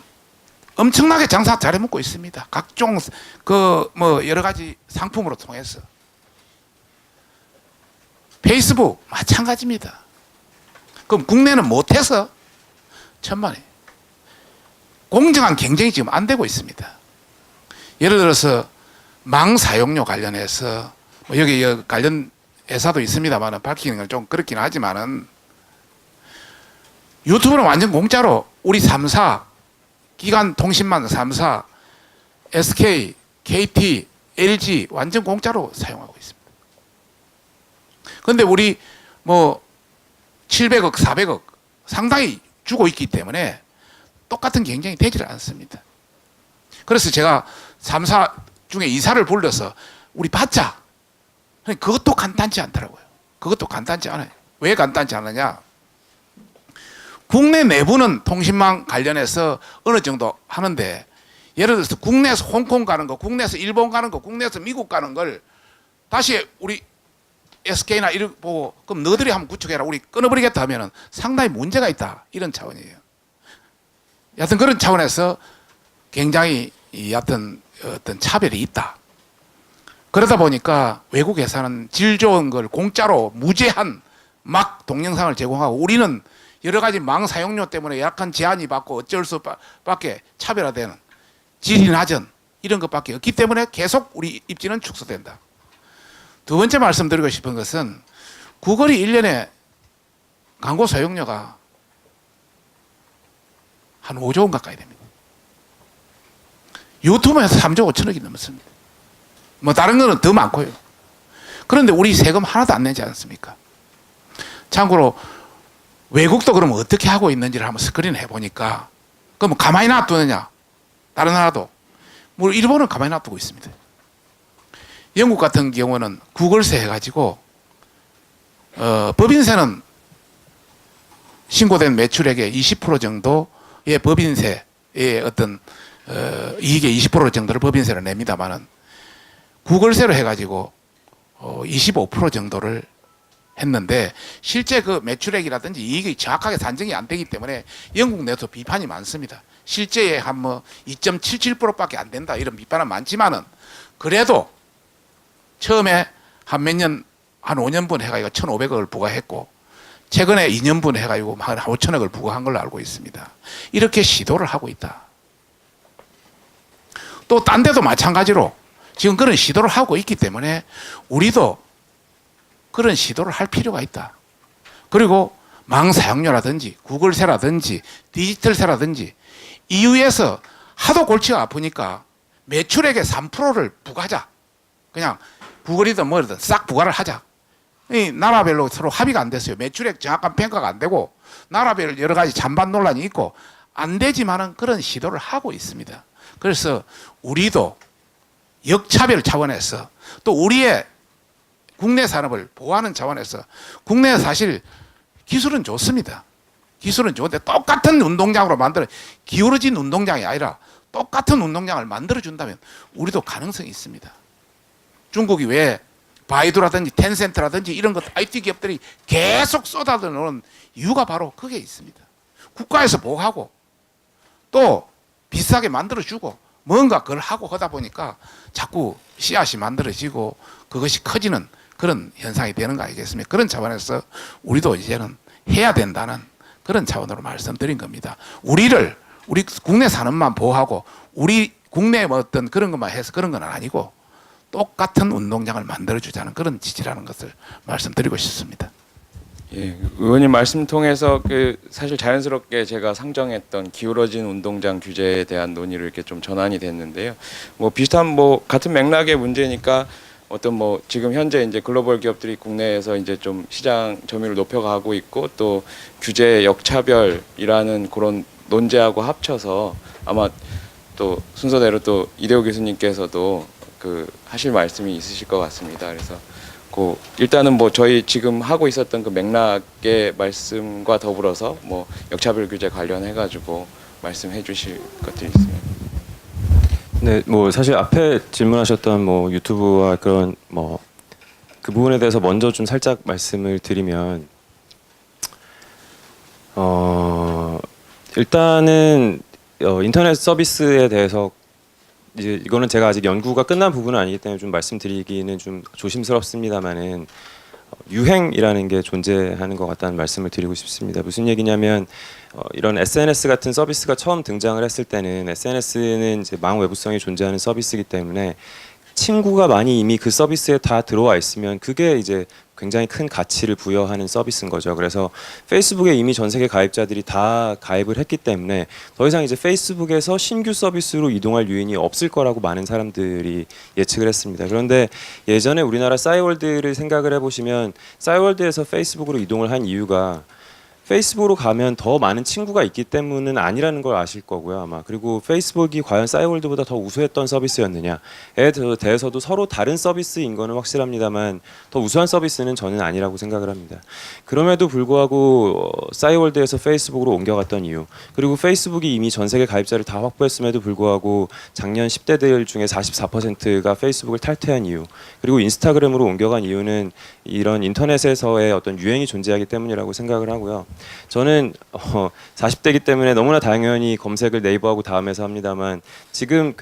엄청나게 장사 잘해먹고 있습니다. 각종 뭐 여러 가지 상품으로 통해서. 페이스북 마찬가지입니다. 그럼 국내는 못해서 천만에 공정한 경쟁이 지금 안 되고 있습니다. 예를 들어서 망 사용료 관련해서 뭐 여기 관련 회사도 있습니다만은 밝히는 건 좀 그렇긴 하지만은 유튜브는 완전 공짜로 우리 3사 기관 통신망 3사 SK, KT, LG 완전 공짜로 사용하고 있습니다. 그런데 우리 뭐 700억, 400억 상당히 주고 있기 때문에 똑같은 경쟁이 되질 않습니다. 그래서 제가 3사 중에 2사를 불러서 우리 받자. 그것도 간단치 않더라고요. 그것도 간단치 않아요. 왜 간단치 않느냐? 국내 내부는 통신망 관련해서 어느 정도 하는데, 예를 들어서 국내에서 홍콩 가는 거, 국내에서 일본 가는 거, 국내에서 미국 가는 걸 다시 우리 SK나 이런 보고 그럼 너희들이 한번 구축해라. 우리 끊어버리겠다 하면은 상당히 문제가 있다. 이런 차원이에요. 여하튼 그런 차원에서 굉장히 어떤 차별이 있다. 그러다 보니까 외국 회사는 질 좋은 걸 공짜로 무제한 막 동영상을 제공하고, 우리는 여러 가지 망 사용료 때문에 약간 제한이 받고 어쩔 수 밖에 차별화되는 질이 낮은 이런 것밖에 없기 때문에 계속 우리 입지는 축소된다. 두 번째 말씀드리고 싶은 것은 구글이 1년에 광고 사용료가 한 5조 원 가까이 됩니다. 유튜브에서 3조 5천억이 넘습니다. 뭐 다른 거는 더 많고요. 그런데 우리 세금 하나도 안 내지 않습니까? 참고로 외국도 그러면 어떻게 하고 있는지를 한번 스크린 해보니까, 그럼 가만히 놔두느냐? 다른 나라도. 뭐 일본은 가만히 놔두고 있습니다. 영국 같은 경우는 구글세 해가지고 법인세는 신고된 매출액의 20% 정도의 법인세의 어떤 이익의 20% 정도를 법인세를 냅니다만은, 구글세로 해가지고 25% 정도를 했는데 실제 그 매출액이라든지 이익이 정확하게 산정이 안 되기 때문에 영국 내에서 비판이 많습니다. 실제에 한 뭐 2.77%밖에 안 된다 이런 비판은 많지만은 그래도 처음에 한 몇 년, 한 5년분 해가지고 1,500억을 부과했고 최근에 2년분 해가지고 한 5천억을 부과한 걸로 알고 있습니다. 이렇게 시도를 하고 있다. 또 딴 데도 마찬가지로 지금 그런 시도를 하고 있기 때문에 우리도 그런 시도를 할 필요가 있다. 그리고 망 사용료라든지 구글세라든지 디지털세라든지 EU에서 하도 골치가 아프니까 매출액의 3%를 부과하자. 그냥 구글이든 뭐든 싹 부과를 하자. 이 나라별로 서로 합의가 안 됐어요. 매출액 정확한 평가가 안 되고 나라별 여러 가지 찬반 논란이 있고 안 되지만은 그런 시도를 하고 있습니다. 그래서 우리도 역차별 차원에서 또 우리의 국내 산업을 보호하는 차원에서 국내 사실 기술은 좋습니다. 기술은 좋은데 똑같은 운동장으로 만들어 기울어진 운동장이 아니라 똑같은 운동장을 만들어 준다면 우리도 가능성이 있습니다. 중국이 왜 바이두라든지 텐센트라든지 이런 것 IT 기업들이 계속 쏟아들어오는 이유가 바로 그게 있습니다. 국가에서 보호하고 또 비싸게 만들어주고 뭔가 그걸 하고 하다 보니까 자꾸 씨앗이 만들어지고 그것이 커지는 그런 현상이 되는 거 아니겠습니까? 그런 차원에서 우리도 이제는 해야 된다는 그런 차원으로 말씀드린 겁니다. 우리 국내 산업만 보호하고 우리 국내 뭐 어떤 그런 것만 해서 그런 건 아니고 똑같은 운동장을 만들어주자는 그런 지지라는 것을 말씀드리고 싶습니다. 예, 의원님 말씀 통해서 그 사실 자연스럽게 제가 상정했던 기울어진 운동장 규제에 대한 논의를 이렇게 좀 전환이 됐는데요. 뭐 비슷한 뭐 같은 맥락의 문제니까 어떤 뭐 지금 현재 이제 글로벌 기업들이 국내에서 이제 좀 시장 점유율을 높여가고 있고 또 규제 역차별이라는 그런 논제하고 합쳐서 아마 또 순서대로 또 이대호 교수님께서도 그 하실 말씀이 있으실 것 같습니다. 그래서 그 일단은 뭐 저희 지금 하고 있었던 그 맥락의 말씀과 더불어서 뭐 역차별 규제 관련해 가지고 말씀해 주실 것들이 있습니다. 네, 뭐 사실 앞에 질문하셨던 뭐 유튜브와 그런 뭐 그 부분에 대해서 먼저 좀 살짝 말씀을 드리면 일단은 인터넷 서비스에 대해서 이제 이거는 제가 아직 연구가 끝난 부분은 아니기 때문에 좀 말씀드리기는 좀 조심스럽습니다만은 유행이라는 게 존재하는 것 같다는 말씀을 드리고 싶습니다. 무슨 얘기냐면 이런 SNS 같은 서비스가 처음 등장을 했을 때는 SNS는 이제 망 외부성이 존재하는 서비스이기 때문에 친구가 많이 이미 그 서비스에 다 들어와 있으면 그게 이제 굉장히 큰 가치를 부여하는 서비스인 거죠. 그래서 페이스북에 이미 전 세계 가입자들이 다 가입을 했기 때문에 더 이상 이제 페이스북에서 신규 서비스로 이동할 유인이 없을 거라고 많은 사람들이 예측을 했습니다. 그런데 예전에 우리나라 싸이월드를 생각을 해보시면 싸이월드에서 페이스북으로 이동을 한 이유가 페이스북으로 가면 더 많은 친구가 있기 때문은 아니라는 걸 아실 거고요 아마. 그리고 페이스북이 과연 싸이월드보다 더 우수했던 서비스였느냐에 대해서도 서로 다른 서비스인 거는 확실합니다만 더 우수한 서비스는 저는 아니라고 생각을 합니다. 그럼에도 불구하고 싸이월드에서 페이스북으로 옮겨갔던 이유, 그리고 페이스북이 이미 전 세계 가입자를 다 확보했음에도 불구하고 작년 10대들 중에 44%가 페이스북을 탈퇴한 이유, 그리고 인스타그램으로 옮겨간 이유는 이런 인터넷에서의 어떤 유행이 존재하기 때문이라고 생각을 하고요. 저는 40대이기 때문에 너무나 당연히 검색을 네이버하고 다음에서 합니다만 지금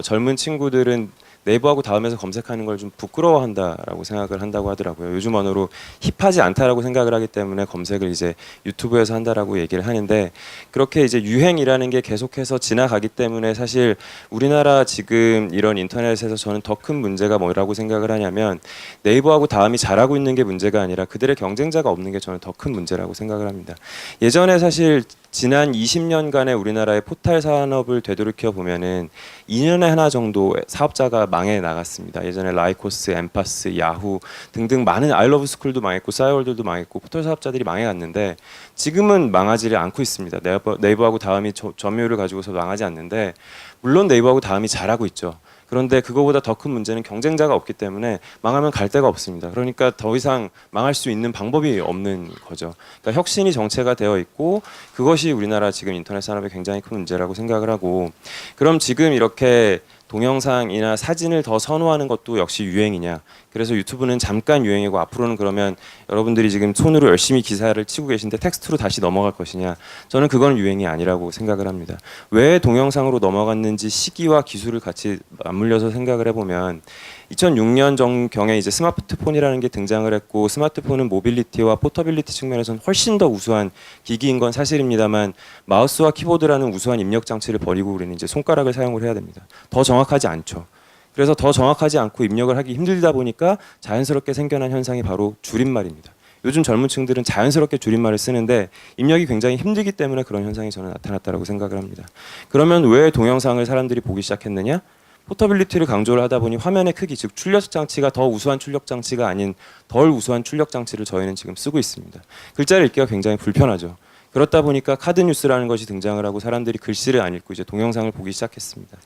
젊은 친구들은 네이버하고 다음에서 검색하는 걸 좀 부끄러워한다라고 생각을 한다고 하더라고요. 요즘 언어로 힙하지 않다라고 생각을 하기 때문에 검색을 이제 유튜브에서 한다라고 얘기를 하는데, 그렇게 이제 유행이라는 게 계속해서 지나가기 때문에 사실 우리나라 지금 이런 인터넷에서 저는 더 큰 문제가 뭐라고 생각을 하냐면 네이버하고 다음이 잘하고 있는 게 문제가 아니라 그들의 경쟁자가 없는 게 저는 더 큰 문제라고 생각을 합니다. 예전에 사실 지난 20년간의 우리나라의 포털 산업을 되돌이켜 보면은 2년에 하나 정도 사업자가 망해 나갔습니다. 예전에 라이코스, 엠파스, 야후 등등 많은 아이러브스쿨도 망했고 싸이월드도 망했고 포털 사업자들이 망해갔는데 지금은 망하지 않고 있습니다. 네이버하고 다음이 점유율을 가지고서 망하지 않는데, 물론 네이버하고 다음이 잘하고 있죠. 그런데 그거보다 더 큰 문제는 경쟁자가 없기 때문에 망하면 갈 데가 없습니다. 그러니까 더 이상 망할 수 있는 방법이 없는 거죠. 그러니까 혁신이 정체가 되어 있고 그것이 우리나라 지금 인터넷 산업의 굉장히 큰 문제라고 생각을 하고, 그럼 지금 이렇게 동영상이나 사진을 더 선호하는 것도 역시 유행이냐? 그래서 유튜브는 잠깐 유행이고 앞으로는 그러면 여러분들이 지금 손으로 열심히 기사를 치고 계신데 텍스트로 다시 넘어갈 것이냐? 저는 그건 유행이 아니라고 생각을 합니다. 왜 동영상으로 넘어갔는지 시기와 기술을 같이 맞물려서 생각을 해보면 2006년 정경에 이제 스마트폰이라는 게 등장을 했고 스마트폰은 모빌리티와 포터빌리티 측면에서는 훨씬 더 우수한 기기인 건 사실입니다만 마우스와 키보드라는 우수한 입력 장치를 버리고 우리는 이제 손가락을 사용을 해야 됩니다. 더 정확하지 않죠. 그래서 더 정확하지 않고 입력을 하기 힘들다 보니까 자연스럽게 생겨난 현상이 바로 줄임말입니다. 요즘 젊은 층들은 자연스럽게 줄임말을 쓰는데 입력이 굉장히 힘들기 때문에 그런 현상이 저는 나타났다고 생각을 합니다. 그러면 왜 동영상을 사람들이 보기 시작했느냐? 포터빌리티를 강조를 하다 보니 화면의 크기, 즉 출력 장치가 더 우수한 출력 장치가 아닌 덜 우수한 출력 장치를 저희는 지금 쓰고 있습니다. 글자를 읽기가 굉장히 불편하죠. 그렇다 보니까 카드 뉴스라는 것이 등장을 하고 사람들이 글씨를 안 읽고 이제 동영상을 보기 시작했습니다.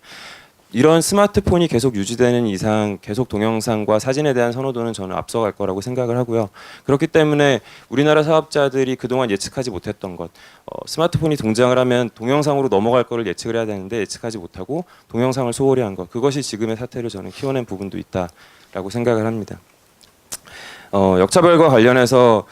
이런 스마트폰이 계속 유지되는 이상 계속 동영상과 사진에 대한 선호도는 저는 앞서갈 거라고 생각을 하고요. 그렇기 때문에 우리나라 사업자들이 그동안 예측하지 못했던 것, 스마트폰이 등장을 하면 동영상으로 넘어갈 거를 예측을 해야 되는데 예측하지 못하고 동영상을 소홀히 한 것, 그것이 지금의 사태를 저는 키워낸 부분도 있다라고 생각을 합니다. 역차별과 관련해서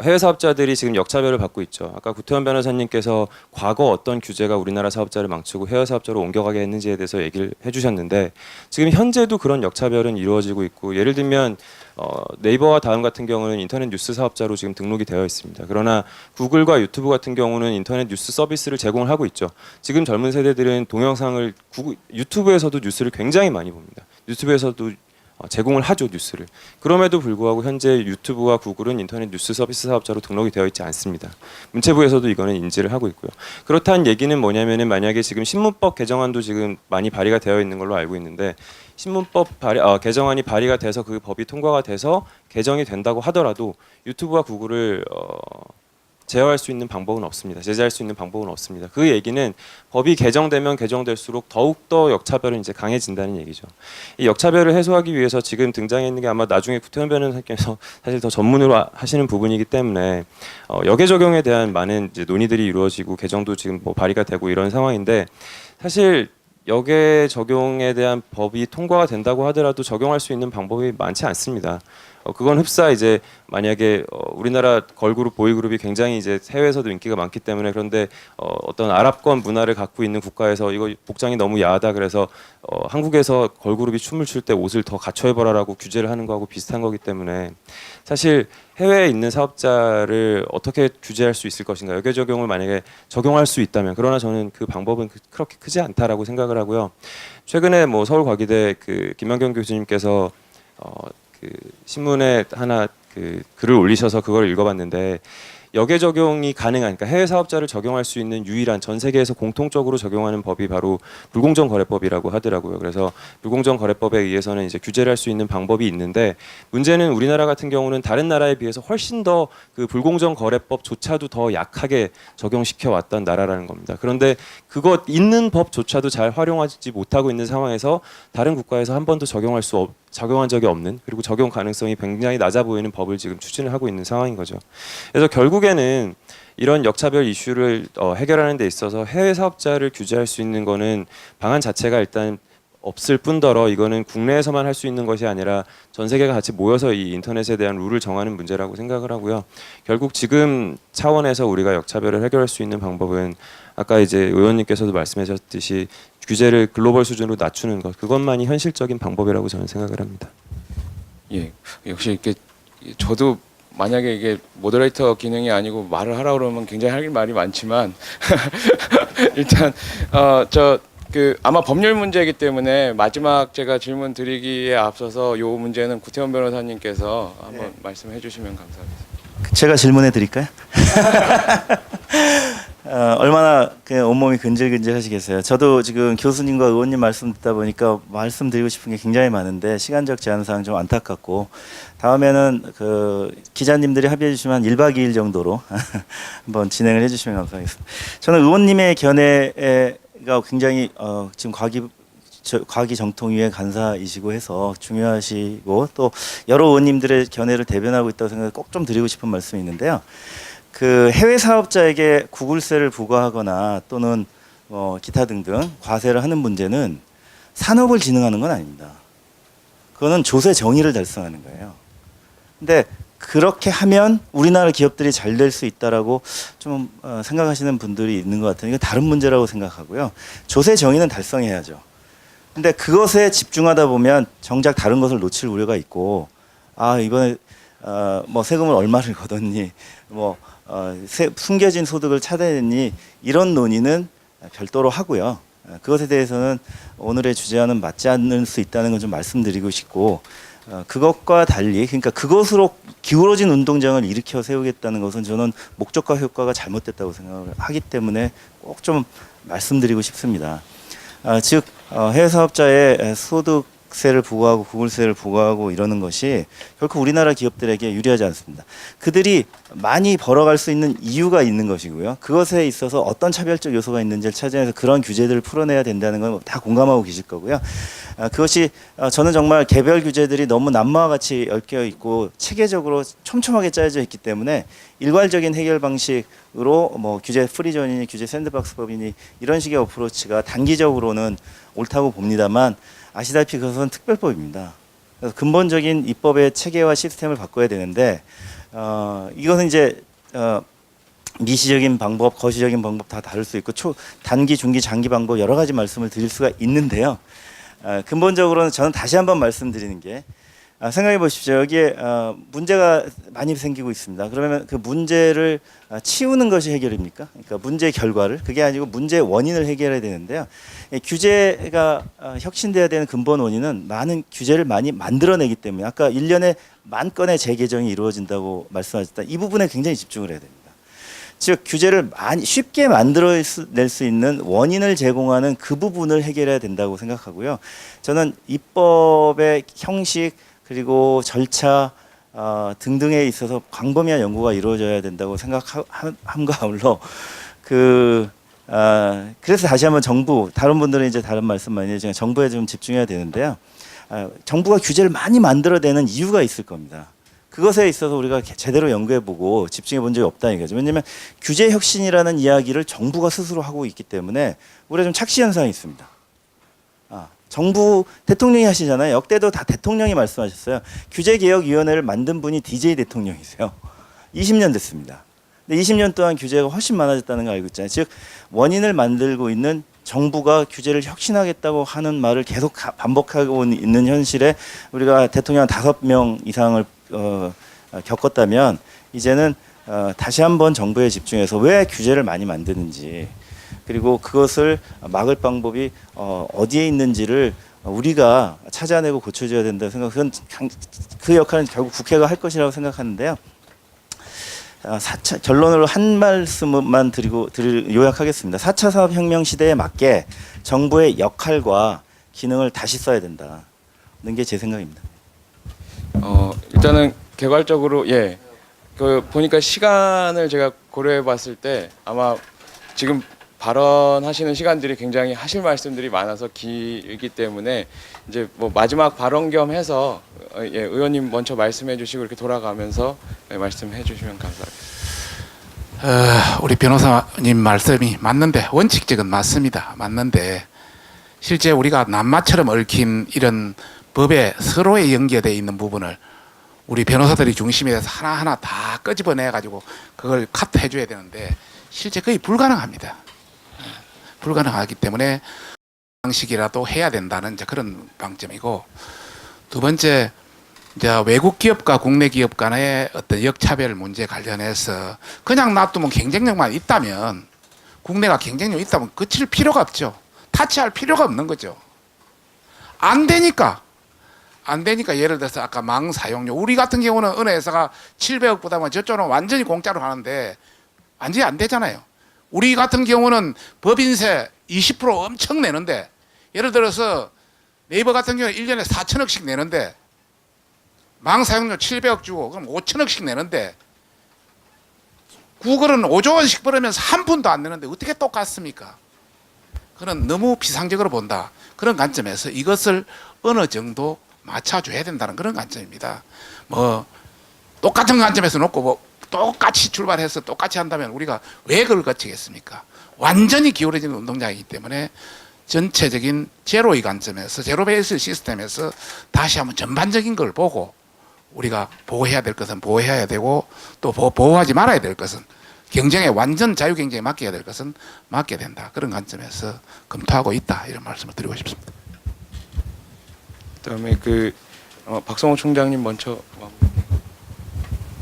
해외 사업자들이 지금 역차별을 받고 있죠. 아까 구태원 변호사님께서 과거 어떤 규제가 우리나라 사업자를 망치고 해외 사업자로 옮겨가게 했는지에 대해서 얘기를 해주셨는데 지금 현재도 그런 역차별은 이루어지고 있고 예를 들면 네이버와 다음 같은 경우는 인터넷 뉴스 사업자로 지금 등록이 되어 있습니다. 그러나 구글과 유튜브 같은 경우는 인터넷 뉴스 서비스를 제공을 하고 있죠. 지금 젊은 세대들은 동영상을 유튜브에서도 뉴스를 굉장히 많이 봅니다. 유튜브에서도 제공을 하죠, 뉴스를. 그럼에도 불구하고 현재 유튜브와 구글은 인터넷 뉴스 서비스 사업자로 등록이 되어 있지 않습니다. 문체부에서도 이거는 인지를 하고 있고요. 그렇다는 얘기는 뭐냐면은 만약에 지금 신문법 개정안도 지금 많이 발의가 되어 있는 걸로 알고 있는데 신문법 개정안이 발의가 돼서 그 법이 통과가 돼서 개정이 된다고 하더라도 유튜브와 구글을 제어할 수 있는 방법은 없습니다. 제재할 수 있는 방법은 없습니다. 그 얘기는 법이 개정되면 개정될수록 더욱더 역차별은 이제 강해진다는 얘기죠. 이 역차별을 해소하기 위해서 지금 등장해 있는 게 아마 나중에 구태원 변호사님께서 사실 더 전문으로 하시는 부분이기 때문에 역외 적용에 대한 많은 이제 논의들이 이루어지고 개정도 지금 뭐 발의가 되고 이런 상황인데 사실 역외 적용에 대한 법이 통과가 된다고 하더라도 적용할 수 있는 방법이 많지 않습니다. 그건 흡사 이제 만약에 우리나라 걸그룹, 보이그룹이 굉장히 이제 해외에서도 인기가 많기 때문에 그런데 어떤 아랍권 문화를 갖고 있는 국가에서 이거 복장이 너무 야하다 그래서 한국에서 걸그룹이 춤을 출 때 옷을 더 갖춰 입어라라고 규제를 하는 거하고 비슷한 거기 때문에 사실 해외에 있는 사업자를 어떻게 규제할 수 있을 것인가 역외 적용을 만약에 적용할 수 있다면 그러나 저는 그 방법은 그렇게 크지 않다라고 생각을 하고요. 최근에 뭐 서울과기대 그 김만경 교수님께서 그 신문에 하나 그 글을 올리셔서 그걸 읽어봤는데 역외 적용이 가능한 그러니까 해외 사업자를 적용할 수 있는 유일한 전 세계에서 공통적으로 적용하는 법이 바로 불공정 거래법이라고 하더라고요. 그래서 불공정 거래법에 의해서는 이제 규제를 할 수 있는 방법이 있는데 문제는 우리나라 같은 경우는 다른 나라에 비해서 훨씬 더 그 불공정 거래법조차도 더 약하게 적용시켜 왔던 나라라는 겁니다. 그런데 그것 있는 법조차도 잘 활용하지 못하고 있는 상황에서 다른 국가에서 한 번도 적용한 적이 없는 그리고 적용 가능성이 굉장히 낮아 보이는 법을 지금 추진을 하고 있는 상황인 거죠. 그래서 결국에는 이런 역차별 이슈를 해결하는 데 있어서 해외 사업자를 규제할 수 있는 거는 방안 자체가 일단 없을 뿐더러 이거는 국내에서만 할 수 있는 것이 아니라 전 세계가 같이 모여서 이 인터넷에 대한 룰을 정하는 문제라고 생각을 하고요. 결국 지금 차원에서 우리가 역차별을 해결할 수 있는 방법은 아까 이제 의원님께서도 말씀하셨듯이 규제를 글로벌 수준으로 낮추는 것 그것만이 현실적인 방법이라고 저는 생각을 합니다. 예, 역시 이렇게 저도 만약에 이게 모더레이터 기능이 아니고 말을 하라 그러면 굉장히 할 말이 많지만 일단 아마 법률 문제이기 때문에 마지막 제가 질문 드리기에 앞서서 요 문제는 구태원 변호사님께서 한번 말씀해 주시면 감사하겠습니다. 제가 질문해 드릴까요? 얼마나 온몸이 근질근질하시겠어요. 저도 지금 교수님과 의원님 말씀 듣다 보니까 말씀드리고 싶은 게 굉장히 많은데 시간적 제한상 좀 안타깝고 다음에는 그 기자님들이 합의해 주시면 한 1박 2일 정도로 한번 진행을 해주시면 감사하겠습니다. 저는 의원님의 견해가 굉장히 지금 과기 정통위의 간사이시고 해서 중요하시고 또 여러 의원님들의 견해를 대변하고 있다고 생각해 꼭 좀 드리고 싶은 말씀이 있는데요. 그 해외 사업자에게 구글세를 부과하거나 또는 기타 등등 과세를 하는 문제는 산업을 진흥하는 건 아닙니다. 그거는 조세 정의를 달성하는 거예요. 근데 그렇게 하면 우리나라 기업들이 잘 될 수 있다라고 좀 생각하시는 분들이 있는 것 같아요. 이건 다른 문제라고 생각하고요. 조세 정의는 달성해야죠. 근데 그것에 집중하다 보면 정작 다른 것을 놓칠 우려가 있고, 아 이번에 뭐 세금을 얼마를 걷었니, 뭐 숨겨진 소득을 찾아냈니, 이런 논의는 별도로 하고요. 그것에 대해서는 오늘의 주제와는 맞지 않을 수 있다는 건 좀 말씀드리고 싶고, 그것과 달리, 그러니까 그것으로 기울어진 운동장을 일으켜 세우겠다는 것은 저는 목적과 효과가 잘못됐다고 생각을 하기 때문에 꼭 좀 말씀드리고 싶습니다. 즉 해외 사업자의 소득세를 부과하고 구글세를 부과하고 이러는 것이 결코 우리나라 기업들에게 유리하지 않습니다. 그들이 많이 벌어갈 수 있는 이유가 있는 것이고요. 그것에 있어서 어떤 차별적 요소가 있는지를 찾아내서 그런 규제들을 풀어내야 된다는 건 다 공감하고 계실 거고요. 그것이 저는 정말 개별 규제들이 너무 남마와 같이 얽혀 있고 체계적으로 촘촘하게 짜여져 있기 때문에 일괄적인 해결 방식으로 뭐 규제 프리존이니 규제 샌드박스법이니 이런 식의 어프로치가 단기적으로는 옳다고 봅니다만, 아시다시피 그것은 특별법입니다. 그래서 근본적인 입법의 체계와 시스템을 바꿔야 되는데 이것은 이제 미시적인 방법, 거시적인 방법 다 다를 수 있고 단기, 중기, 장기 방법 여러 가지 말씀을 드릴 수가 있는데요. 근본적으로는 저는 다시 한번 말씀드리는 게, 생각해 보십시오. 여기에 문제가 많이 생기고 있습니다. 그러면 그 문제를 치우는 것이 해결입니까? 그러니까 문제의 결과를, 그게 아니고 문제의 원인을 해결해야 되는데요. 규제가 혁신돼야 되는 근본 원인은 많은 규제를 많이 만들어내기 때문에, 아까 1년에 10,000건의 재개정이 이루어진다고 말씀하셨다. 이 부분에 굉장히 집중을 해야 됩니다. 즉 규제를 많이 쉽게 만들어낼 수 있는 원인을 제공하는 그 부분을 해결해야 된다고 생각하고요. 저는 입법의 형식 그리고 절차 등등에 있어서 광범위한 연구가 이루어져야 된다고 생각함과 아울러 그래서 다시 한번 정부, 다른 분들은 이제 다른 말씀 많이 해주지만 정부에 좀 집중해야 되는데요. 정부가 규제를 많이 만들어내는 이유가 있을 겁니다. 그것에 있어서 우리가 제대로 연구해보고 집중해 본 적이 없다는 거죠. 왜냐하면 규제 혁신이라는 이야기를 정부가 스스로 하고 있기 때문에 우리가 좀 착시 현상이 있습니다. 정부 대통령이 하시잖아요. 역대도 다 대통령이 말씀하셨어요. 규제개혁위원회를 만든 분이 DJ 대통령이세요. 20년 됐습니다. 근데 20년 동안 규제가 훨씬 많아졌다는 거 알고 있잖아요. 즉 원인을 만들고 있는 정부가 규제를 혁신하겠다고 하는 말을 계속 반복하고 있는 현실에 우리가 대통령 5명 이상을 겪었다면 이제는 다시 한번 정부에 집중해서 왜 규제를 많이 만드는지, 그리고 그것을 막을 방법이 어디에 있는지를 우리가 찾아내고 고쳐줘야 된다고 생각해요. 그 역할은 결국 국회가 할 것이라고 생각하는데요. 결론으로 한 말씀만 요약하겠습니다. 4차 산업혁명 시대에 맞게 정부의 역할과 기능을 다시 써야 된다는 게 제 생각입니다. 일단은 개괄적으로 그 보니까 시간을 제가 고려해 봤을 때 아마 지금 발언하시는 시간들이 굉장히 하실 말씀들이 많아서 길기 때문에 이제 뭐 마지막 발언 겸 해서 의원님 먼저 말씀해 주시고 이렇게 돌아가면서 말씀해 주시면 감사하겠습니다. 우리 변호사님 말씀이 맞는데, 원칙적은 맞습니다. 맞는데 실제 우리가 남마처럼 얽힌 이런 법에 서로에 연계되어 있는 부분을 우리 변호사들이 중심에 대해서 하나하나 다 끄집어내 가지고 그걸 카트해 줘야 되는데 실제 거의 불가능합니다. 불가능하기 때문에 방식이라도 해야 된다는 이제 그런 방점이고, 두 번째, 이제 외국 기업과 국내 기업 간의 어떤 역차별 문제 관련해서 그냥 놔두면 경쟁력만 있다면, 국내가 경쟁력 있다면 그칠 필요가 없죠. 타치할 필요가 없는 거죠. 안 되니까 예를 들어서 아까 망 사용료, 우리 같은 경우는 어느 회사가 700억보다는 저쪽은 완전히 공짜로 하는데 완전히 안 되잖아요. 우리 같은 경우는 법인세 20% 엄청 내는데, 예를 들어서 네이버 같은 경우는 1년에 4천억씩 내는데 망 사용료 700억 주고 그럼 5천억씩 내는데, 구글은 5조 원씩 벌으면서 한 푼도 안 내는데 어떻게 똑같습니까? 그런 너무 비상적으로 본다. 그런 관점에서 이것을 어느 정도 맞춰줘야 된다는 그런 관점입니다. 뭐 똑같은 관점에서 놓고 뭐 똑같이 출발해서 똑같이 한다면 우리가 왜 그걸 거치겠습니까? 완전히 기울어진 운동장이기 때문에 전체적인 제로의 관점에서 제로 베이스 시스템에서 다시 한번 전반적인 걸 보고 우리가 보호해야 될 것은 보호해야 되고 또 보호하지 말아야 될 것은 경쟁에 완전 자유 경쟁에 맡겨야 될 것은 맡겨야 된다. 그런 관점에서 검토하고 있다. 이런 말씀을 드리고 싶습니다. 그다음에 박성호 총장님 먼저.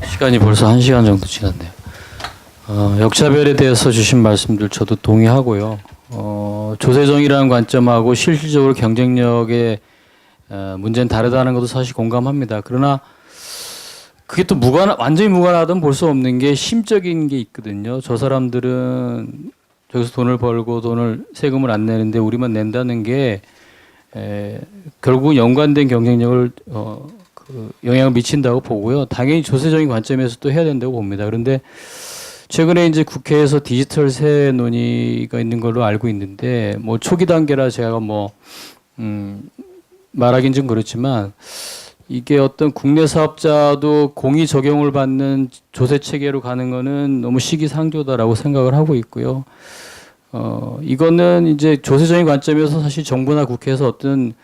시간이 벌써 1시간 정도 지났네요. 역차별에 대해서 주신 말씀들 저도 동의하고요. 조세정이라는 관점하고 실질적으로 경쟁력의 문제는 다르다는 것도 사실 공감합니다. 그러나 그게 또 완전히 무관하다면 볼 수 없는 게 심적인 게 있거든요. 저 사람들은 저기서 돈을 벌고 세금을 안 내는데 우리만 낸다는 게 결국 연관된 경쟁력을 영향을 미친다고 보고요. 당연히 조세적인 관점에서 또 해야 된다고 봅니다. 그런데 최근에 이제 국회에서 디지털 세제 논의가 있는 걸로 알고 있는데 뭐 초기 단계라 제가 말하긴 좀 그렇지만 이게 어떤 국내 사업자도 공의 적용을 받는 조세 체계로 가는 거는 너무 시기상조다라고 생각을 하고 있고요. 이거는 이제 조세적인 관점에서 사실 정부나 국회에서 어떤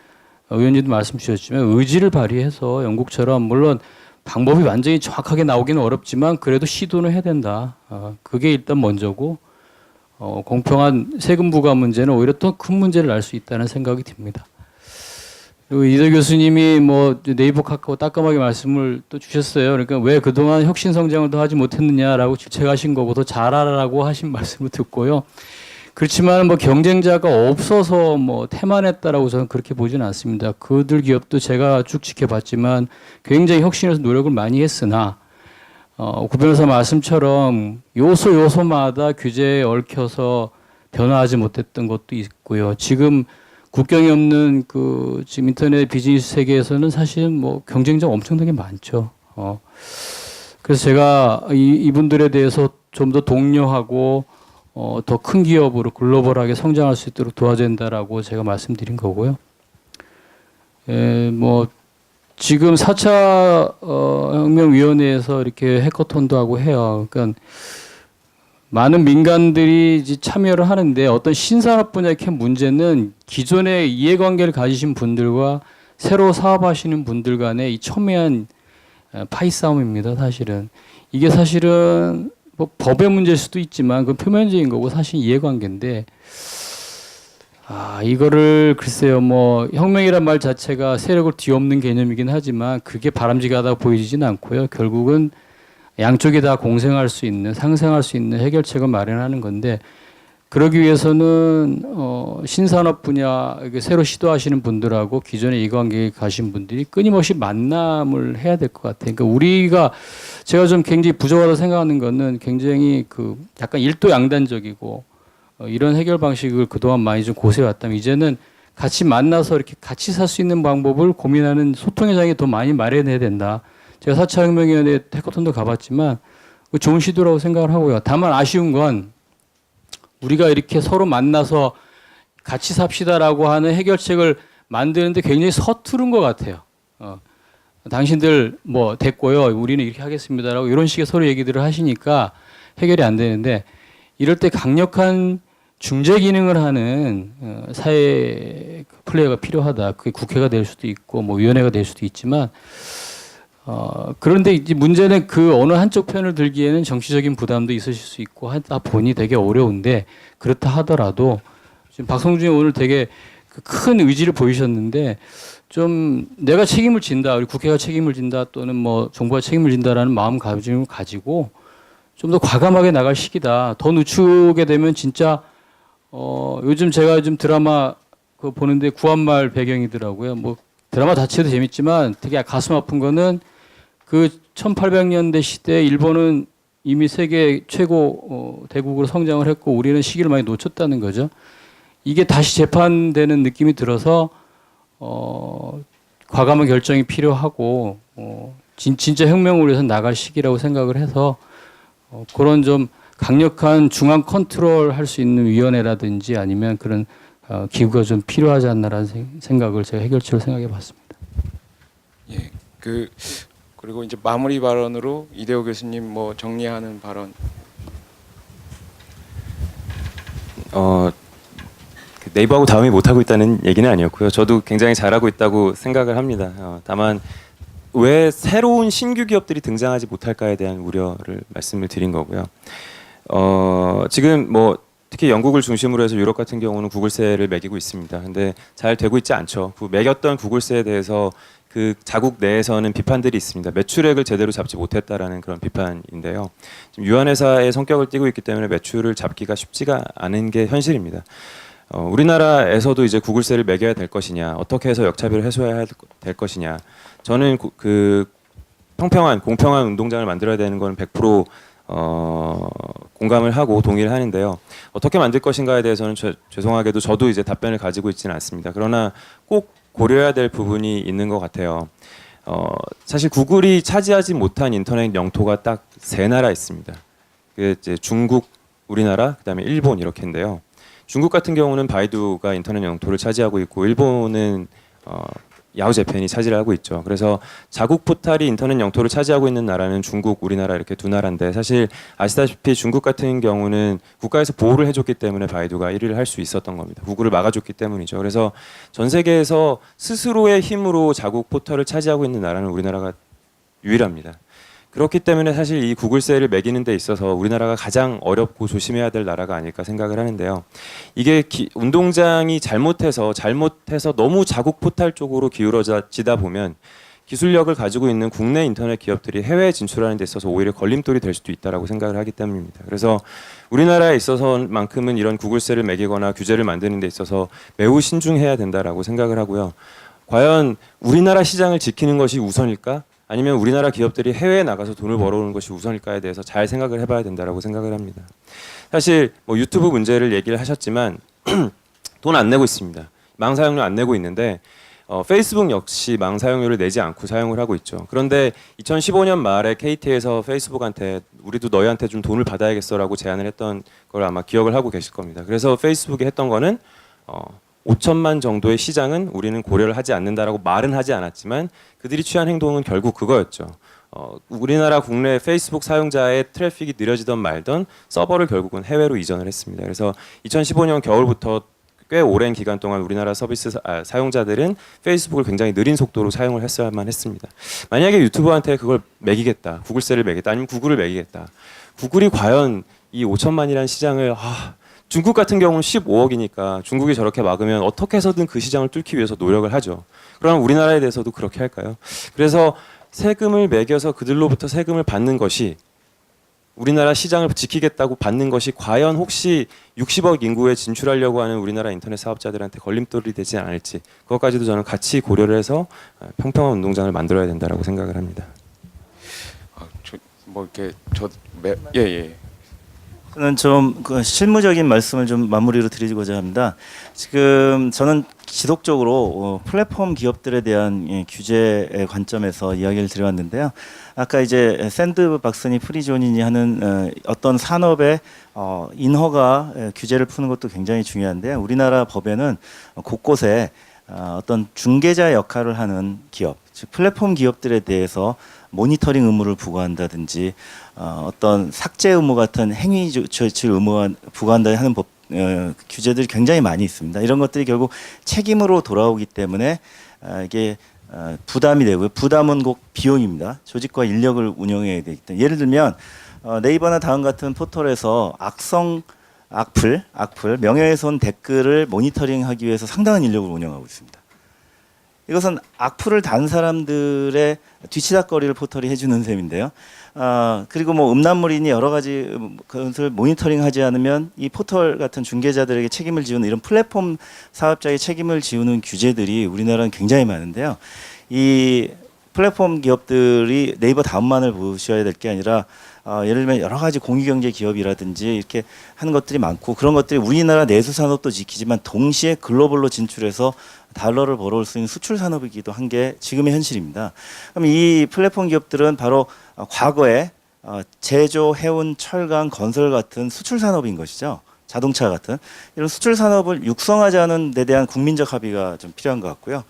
의원님도 말씀 주셨지만 의지를 발휘해서 영국처럼 물론 방법이 완전히 정확하게 나오기는 어렵지만 그래도 시도는 해야 된다. 그게 일단 먼저고 공평한 세금 부과 문제는 오히려 더 큰 문제를 날 수 있다는 생각이 듭니다. 그리고 이대 교수님이 뭐 네이버 카카오 따끔하게 말씀을 또 주셨어요. 그러니까 왜 그동안 혁신 성장을 더 하지 못했느냐라고 질책하신 거고 더 잘하라고 하신 말씀을 듣고요. 그렇지만 뭐 경쟁자가 없어서 뭐 태만했다라고 저는 그렇게 보지는 않습니다. 그들 기업도 제가 쭉 지켜봤지만 굉장히 혁신에서 노력을 많이 했으나 구 변호사 말씀처럼 요소마다 규제에 얽혀서 변화하지 못했던 것도 있고요. 지금 국경이 없는 지금 인터넷 비즈니스 세계에서는 사실 뭐 경쟁자가 엄청나게 많죠. 그래서 제가 이분들에 대해서 좀 더 독려하고 더 큰 기업으로 글로벌하게 성장할 수 있도록 도와야 된다라고 제가 말씀드린 거고요. 뭐 지금 4차 혁명위원회에서 이렇게 해커톤도 하고 해요. 그러니까 많은 민간들이 이제 참여를 하는데 어떤 신산업 분야의 큰 문제는 기존의 이해관계를 가지신 분들과 새로 사업하시는 분들 간의 이 첨예한 파이 싸움입니다. 사실은 이게 사실은 뭐 법의 문제일 수도 있지만 그건 표면적인 거고 사실 이해관계인데 이거를 글쎄요 뭐 혁명이란 말 자체가 세력을 뒤엎는 개념이긴 하지만 그게 바람직하다고 보이지는 않고요. 결국은 양쪽이 다 공생할 수 있는 상생할 수 있는 해결책을 마련하는 건데 그러기 위해서는 신산업 분야 새로 시도하시는 분들하고 기존에 이관계에 가신 분들이 끊임없이 만남을 해야 될 것 같아요. 그러니까 제가 좀 굉장히 부족하다고 생각하는 거는 굉장히 약간 일도양단적이고 이런 해결 방식을 그동안 많이 좀 고세해왔다면 이제는 같이 만나서 이렇게 같이 살 수 있는 방법을 고민하는 소통의 장이 더 많이 마련해야 된다. 제가 4차 혁명위원회 해커톤도 가봤지만 좋은 시도라고 생각을 하고요. 다만 아쉬운 건 우리가 이렇게 서로 만나서 같이 삽시다라고 하는 해결책을 만드는데 굉장히 서투른 것 같아요. 당신들 뭐 됐고요. 우리는 이렇게 하겠습니다라고 이런 식의 서로 얘기들을 하시니까 해결이 안 되는데 이럴 때 강력한 중재 기능을 하는 사회 플레이어가 필요하다. 그게 국회가 될 수도 있고 뭐 위원회가 될 수도 있지만 그런데 이제 문제는 어느 한쪽 편을 들기에는 정치적인 부담도 있으실 수 있고 하다 보니 되게 어려운데 그렇다 하더라도 지금 박성준 오늘 되게 큰 의지를 보이셨는데 좀 내가 책임을 진다, 우리 국회가 책임을 진다 또는 뭐 정부가 책임을 진다라는 마음가짐을 가지고 좀 더 과감하게 나갈 시기다. 더 늦추게 되면 진짜 요즘 제가 좀 드라마 보는데 구한말 배경이더라고요. 뭐 드라마 자체도 재밌지만 되게 가슴 아픈 거는 1800년대 시대에 일본은 이미 세계 최고 대국으로 성장을 했고 우리는 시기를 많이 놓쳤다는 거죠. 이게 다시 재판되는 느낌이 들어서 과감한 결정이 필요하고 진짜 혁명을 위해서 나갈 시기라고 생각을 해서 그런 좀 강력한 중앙 컨트롤 할 수 있는 위원회라든지 아니면 그런 기구가 좀 필요하지 않나라는 생각을 제가 해결책을 생각해 봤습니다. 예, 그리고 이제 마무리 발언으로 이대호 교수님 뭐 정리하는 발언. 네이버하고 다음이 못하고 있다는 얘기는 아니었고요. 저도 굉장히 잘하고 있다고 생각을 합니다. 다만 왜 새로운 신규 기업들이 등장하지 못할까에 대한 우려를 말씀을 드린 거고요. 지금 뭐 특히 영국을 중심으로 해서 유럽 같은 경우는 구글세를 매기고 있습니다. 근데 잘 되고 있지 않죠. 그 매겼던 구글세에 대해서 그 자국 내에서는 비판들이 있습니다. 매출액을 제대로 잡지 못했다라는 그런 비판인데요. 지금 유한회사의 성격을 띠고 있기 때문에 매출을 잡기가 쉽지가 않은 게 현실입니다. 우리나라에서도 이제 구글세를 매겨야 될 것이냐, 어떻게 해서 역차별을 해소해야 될 것이냐. 저는 그 평평한 공평한 운동장을 만들어야 되는 건 100% 공감을 하고 동의를 하는데요. 어떻게 만들 것인가에 대해서는 죄송하게도 저도 이제 답변을 가지고 있지는 않습니다. 그러나 꼭 고려해야 될 부분이 있는 것 같아요. 사실 구글이 차지하지 못한 인터넷 영토가 딱 세 나라 있습니다. 그게 이제 중국, 우리나라, 그다음에 일본 이렇게인데요. 중국 같은 경우는 바이두가 인터넷 영토를 차지하고 있고, 일본은 야후 재팬이 차지를 하고 있죠. 그래서 자국 포탈이 인터넷 영토를 차지하고 있는 나라는 중국, 우리나라 이렇게 두 나라인데, 사실 아시다시피 중국 같은 경우는 국가에서 보호를 해줬기 때문에 바이두가 1위를 할 수 있었던 겁니다. 구글을 막아줬기 때문이죠. 그래서 전 세계에서 스스로의 힘으로 자국 포털을 차지하고 있는 나라는 우리나라가 유일합니다. 그렇기 때문에 사실 이 구글세를 매기는 데 있어서 우리나라가 가장 어렵고 조심해야 될 나라가 아닐까 생각을 하는데요. 이게 운동장이 잘못해서 너무 자국 포탈 쪽으로 기울어지다 보면 기술력을 가지고 있는 국내 인터넷 기업들이 해외에 진출하는 데 있어서 오히려 걸림돌이 될 수도 있다고 생각을 하기 때문입니다. 그래서 우리나라에 있어서만큼은 이런 구글세를 매기거나 규제를 만드는 데 있어서 매우 신중해야 된다라고 생각을 하고요. 과연 우리나라 시장을 지키는 것이 우선일까? 아니면 우리나라 기업들이 해외에 나가서 돈을 벌어오는 것이 우선일까에 대해서 잘 생각을 해봐야 된다라고 생각을 합니다. 사실 뭐 유튜브 문제를 얘기를 하셨지만 돈 안 내고 있습니다. 망 사용료 안 내고 있는데 페이스북 역시 망 사용료를 내지 않고 사용을 하고 있죠. 그런데 2015년 말에 KT에서 페이스북한테 우리도 너희한테 좀 돈을 받아야겠어라고 제안을 했던 걸 아마 기억을 하고 계실 겁니다. 그래서 페이스북이 했던 거는 5천만 정도의 시장은 우리는 고려를 하지 않는다라고 말은 하지 않았지만 그들이 취한 행동은 결국 그거였죠. 우리나라 국내 페이스북 사용자의 트래픽이 느려지던 말던 서버를 결국은 해외로 이전을 했습니다. 그래서 2015년 겨울부터 꽤 오랜 기간 동안 우리나라 서비스 사용자들은 페이스북을 굉장히 느린 속도로 사용을 했어야만 했습니다. 만약에 유튜브한테 그걸 매기겠다, 구글세를 매기겠다, 아니면 구글을 매기겠다. 구글이 과연 이 5천만이라는 시장을 중국 같은 경우는 15억이니까 중국이 저렇게 막으면 어떻게 해서든 그 시장을 뚫기 위해서 노력을 하죠. 그럼 우리나라에 대해서도 그렇게 할까요? 그래서 세금을 매겨서 그들로부터 세금을 받는 것이 우리나라 시장을 지키겠다고 받는 것이 과연 혹시 60억 인구에 진출하려고 하는 우리나라 인터넷 사업자들한테 걸림돌이 되지 않을지 그것까지도 저는 같이 고려를 해서 평평한 운동장을 만들어야 된다고 생각을 합니다. 예. 저는 좀 그 실무적인 말씀을 좀 마무리로 드리고자 합니다. 지금 저는 지속적으로 플랫폼 기업들에 대한 규제의 관점에서 이야기를 드려왔는데요. 아까 이제 샌드박스니 프리존이니 하는 어떤 산업의 인허가 규제를 푸는 것도 굉장히 중요한데요. 우리나라 법에는 곳곳에 어떤 중개자 역할을 하는 기업, 즉 플랫폼 기업들에 대해서 모니터링 의무를 부과한다든지 어떤 삭제 의무 같은 행위 조치 의무가 부과한다 하는 법 규제들이 굉장히 많이 있습니다. 이런 것들이 결국 책임으로 돌아오기 때문에 이게 부담이 되고요. 부담은 곧 비용입니다. 조직과 인력을 운영해야 되기 때문에 예를 들면 네이버나 다음 같은 포털에서 악플, 명예훼손 댓글을 모니터링하기 위해서 상당한 인력을 운영하고 있습니다. 이것은 악플을 단 사람들의 뒤치다거리를 포털이 해주는 셈인데요. 그리고 뭐 음란물이니 여러 가지 것을 모니터링하지 않으면 이 포털 같은 중개자들에게 책임을 지우는 이런 플랫폼 사업자의 책임을 지우는 규제들이 우리나라는 굉장히 많은데요. 이 플랫폼 기업들이 네이버 다음만을 보셔야 될 게 아니라 예를 들면 여러 가지 공유경제 기업이라든지 이렇게 하는 것들이 많고 그런 것들이 우리나라 내수 산업도 지키지만 동시에 글로벌로 진출해서 달러를 벌어올 수 있는 수출 산업이기도 한 게 지금의 현실입니다. 그럼 이 플랫폼 기업들은 바로 과거에 제조, 해운, 철강, 건설 같은 수출 산업인 것이죠. 자동차 같은 이런 수출 산업을 육성하자는 데 대한 국민적 합의가 좀 필요한 것 같고요.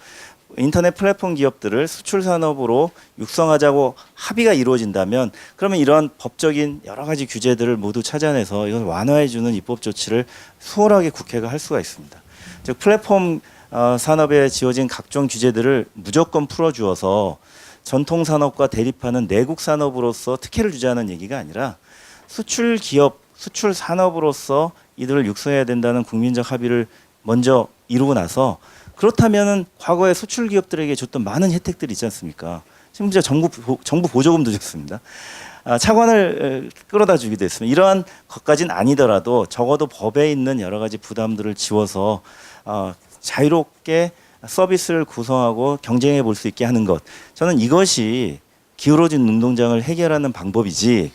인터넷 플랫폼 기업들을 수출 산업으로 육성하자고 합의가 이루어진다면 그러면 이런 법적인 여러 가지 규제들을 모두 찾아내서 이걸 완화해 주는 입법 조치를 수월하게 국회가 할 수가 있습니다. 즉 플랫폼 산업에 지어진 각종 규제들을 무조건 풀어주어서 전통 산업과 대립하는 내국 산업으로서 특혜를 주자는 얘기가 아니라 수출 기업, 수출 산업으로서 이들을 육성해야 된다는 국민적 합의를 먼저 이루고 나서 그렇다면은 과거에 수출 기업들에게 줬던 많은 혜택들이 있지 않습니까? 심지어 정부 보조금도 줬습니다. 차관을 끌어다 주기도 했습니다. 이러한 것까지는 아니더라도 적어도 법에 있는 여러 가지 부담들을 지워서 자유롭게 서비스를 구성하고 경쟁해 볼 수 있게 하는 것. 저는 이것이 기울어진 운동장을 해결하는 방법이지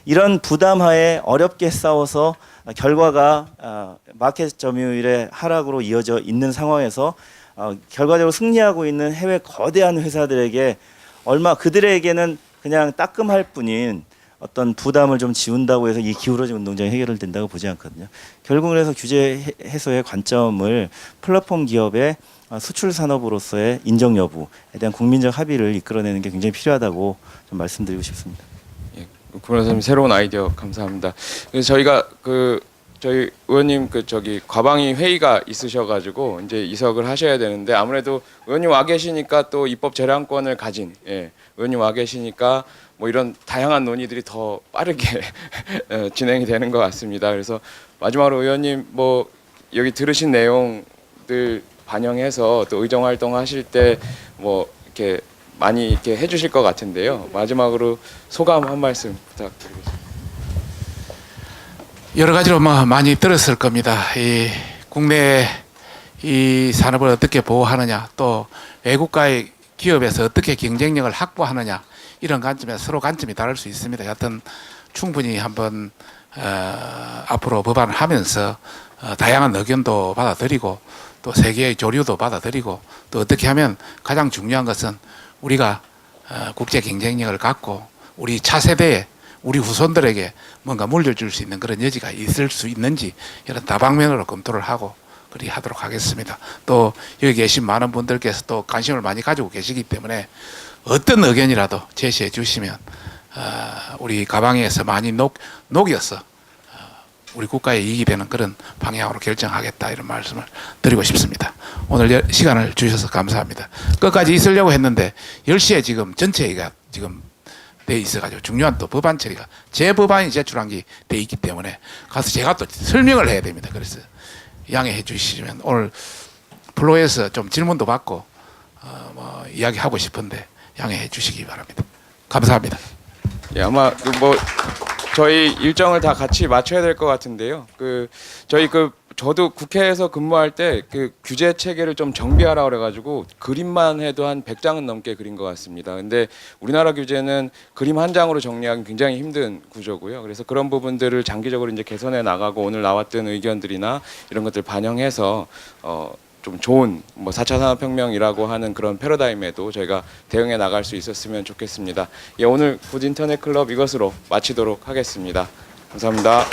이런 부담하에 어렵게 싸워서 결과가 마켓 점유율의 하락으로 이어져 있는 상황에서 결과적으로 승리하고 있는 해외 거대한 회사들에게 얼마 그들에게는 그냥 따끔할 뿐인 어떤 부담을 좀 지운다고 해서 이 기울어진 운동장이 해결된다고 보지 않거든요. 결국은 그래서 규제 해소의 관점을 플랫폼 기업의 수출 산업으로서의 인정 여부에 대한 국민적 합의를 이끌어내는 게 굉장히 필요하다고 좀 말씀드리고 싶습니다. 예, 구변호사님 새로운 아이디어 감사합니다. 그래서 저희가 저희 의원님 과방위 회의가 있으셔가지고 이제 이석을 하셔야 되는데 아무래도 의원님 와 계시니까 또 입법 재량권을 가진 의원님 와 계시니까 뭐 이런 다양한 논의들이 더 빠르게 진행이 되는 것 같습니다. 그래서 마지막으로 의원님 뭐 여기 들으신 내용들 반영해서 또 의정 활동하실 때 뭐 이렇게 많이 이렇게 해주실 것 같은데요. 마지막으로 소감 한 말씀 부탁드리겠습니다. 여러 가지로 뭐 많이 들었을 겁니다. 이 국내 이 산업을 어떻게 보호하느냐, 또 외국과의 기업에서 어떻게 경쟁력을 확보하느냐 이런 관점에서 서로 관점이 다를 수 있습니다. 여하튼 충분히 한번 앞으로 법안을 하면서 다양한 의견도 받아들이고 또 세계의 조류도 받아들이고 또 어떻게 하면 가장 중요한 것은 우리가 국제 경쟁력을 갖고 우리 차세대에 우리 후손들에게 뭔가 물려줄 수 있는 그런 여지가 있을 수 있는지 이런 다방면으로 검토를 하고 그리 하도록 하겠습니다. 또 여기 계신 많은 분들께서 또 관심을 많이 가지고 계시기 때문에 어떤 의견이라도 제시해 주시면 우리 가방에서 많이 녹여서 우리 국가에 이익이 되는 그런 방향으로 결정하겠다 이런 말씀을 드리고 싶습니다. 오늘 시간을 주셔서 감사합니다. 끝까지 있으려고 했는데 10시에 지금 전체 회의가 지금 돼 있어가지고 중요한 또 법안 처리가 제 법안이 제출한 게 돼 있기 때문에 가서 제가 또 설명을 해야 됩니다. 그래서 양해해 주시면 오늘 플로에서 좀 질문도 받고 뭐 이야기하고 싶은데 양해해 주시기 바랍니다. 감사합니다. 예, 아마 뭐 저희 일정을 다 같이 맞춰야 될 것 같은데요. 저도 국회에서 근무할 때 규제 체계를 좀 정비하라 그래가지고 그림만 해도 한 100장은 넘게 그린 것 같습니다. 근데 우리나라 규제는 그림 한 장으로 정리하기 굉장히 힘든 구조고요. 그래서 그런 부분들을 장기적으로 이제 개선해 나가고 오늘 나왔던 의견들이나 이런 것들 반영해서 좀 좋은 뭐 4차 산업혁명이라고 하는 그런 패러다임에도 저희가 대응해 나갈 수 있었으면 좋겠습니다. 예, 오늘 굿 인터넷 클럽 이것으로 마치도록 하겠습니다. 감사합니다.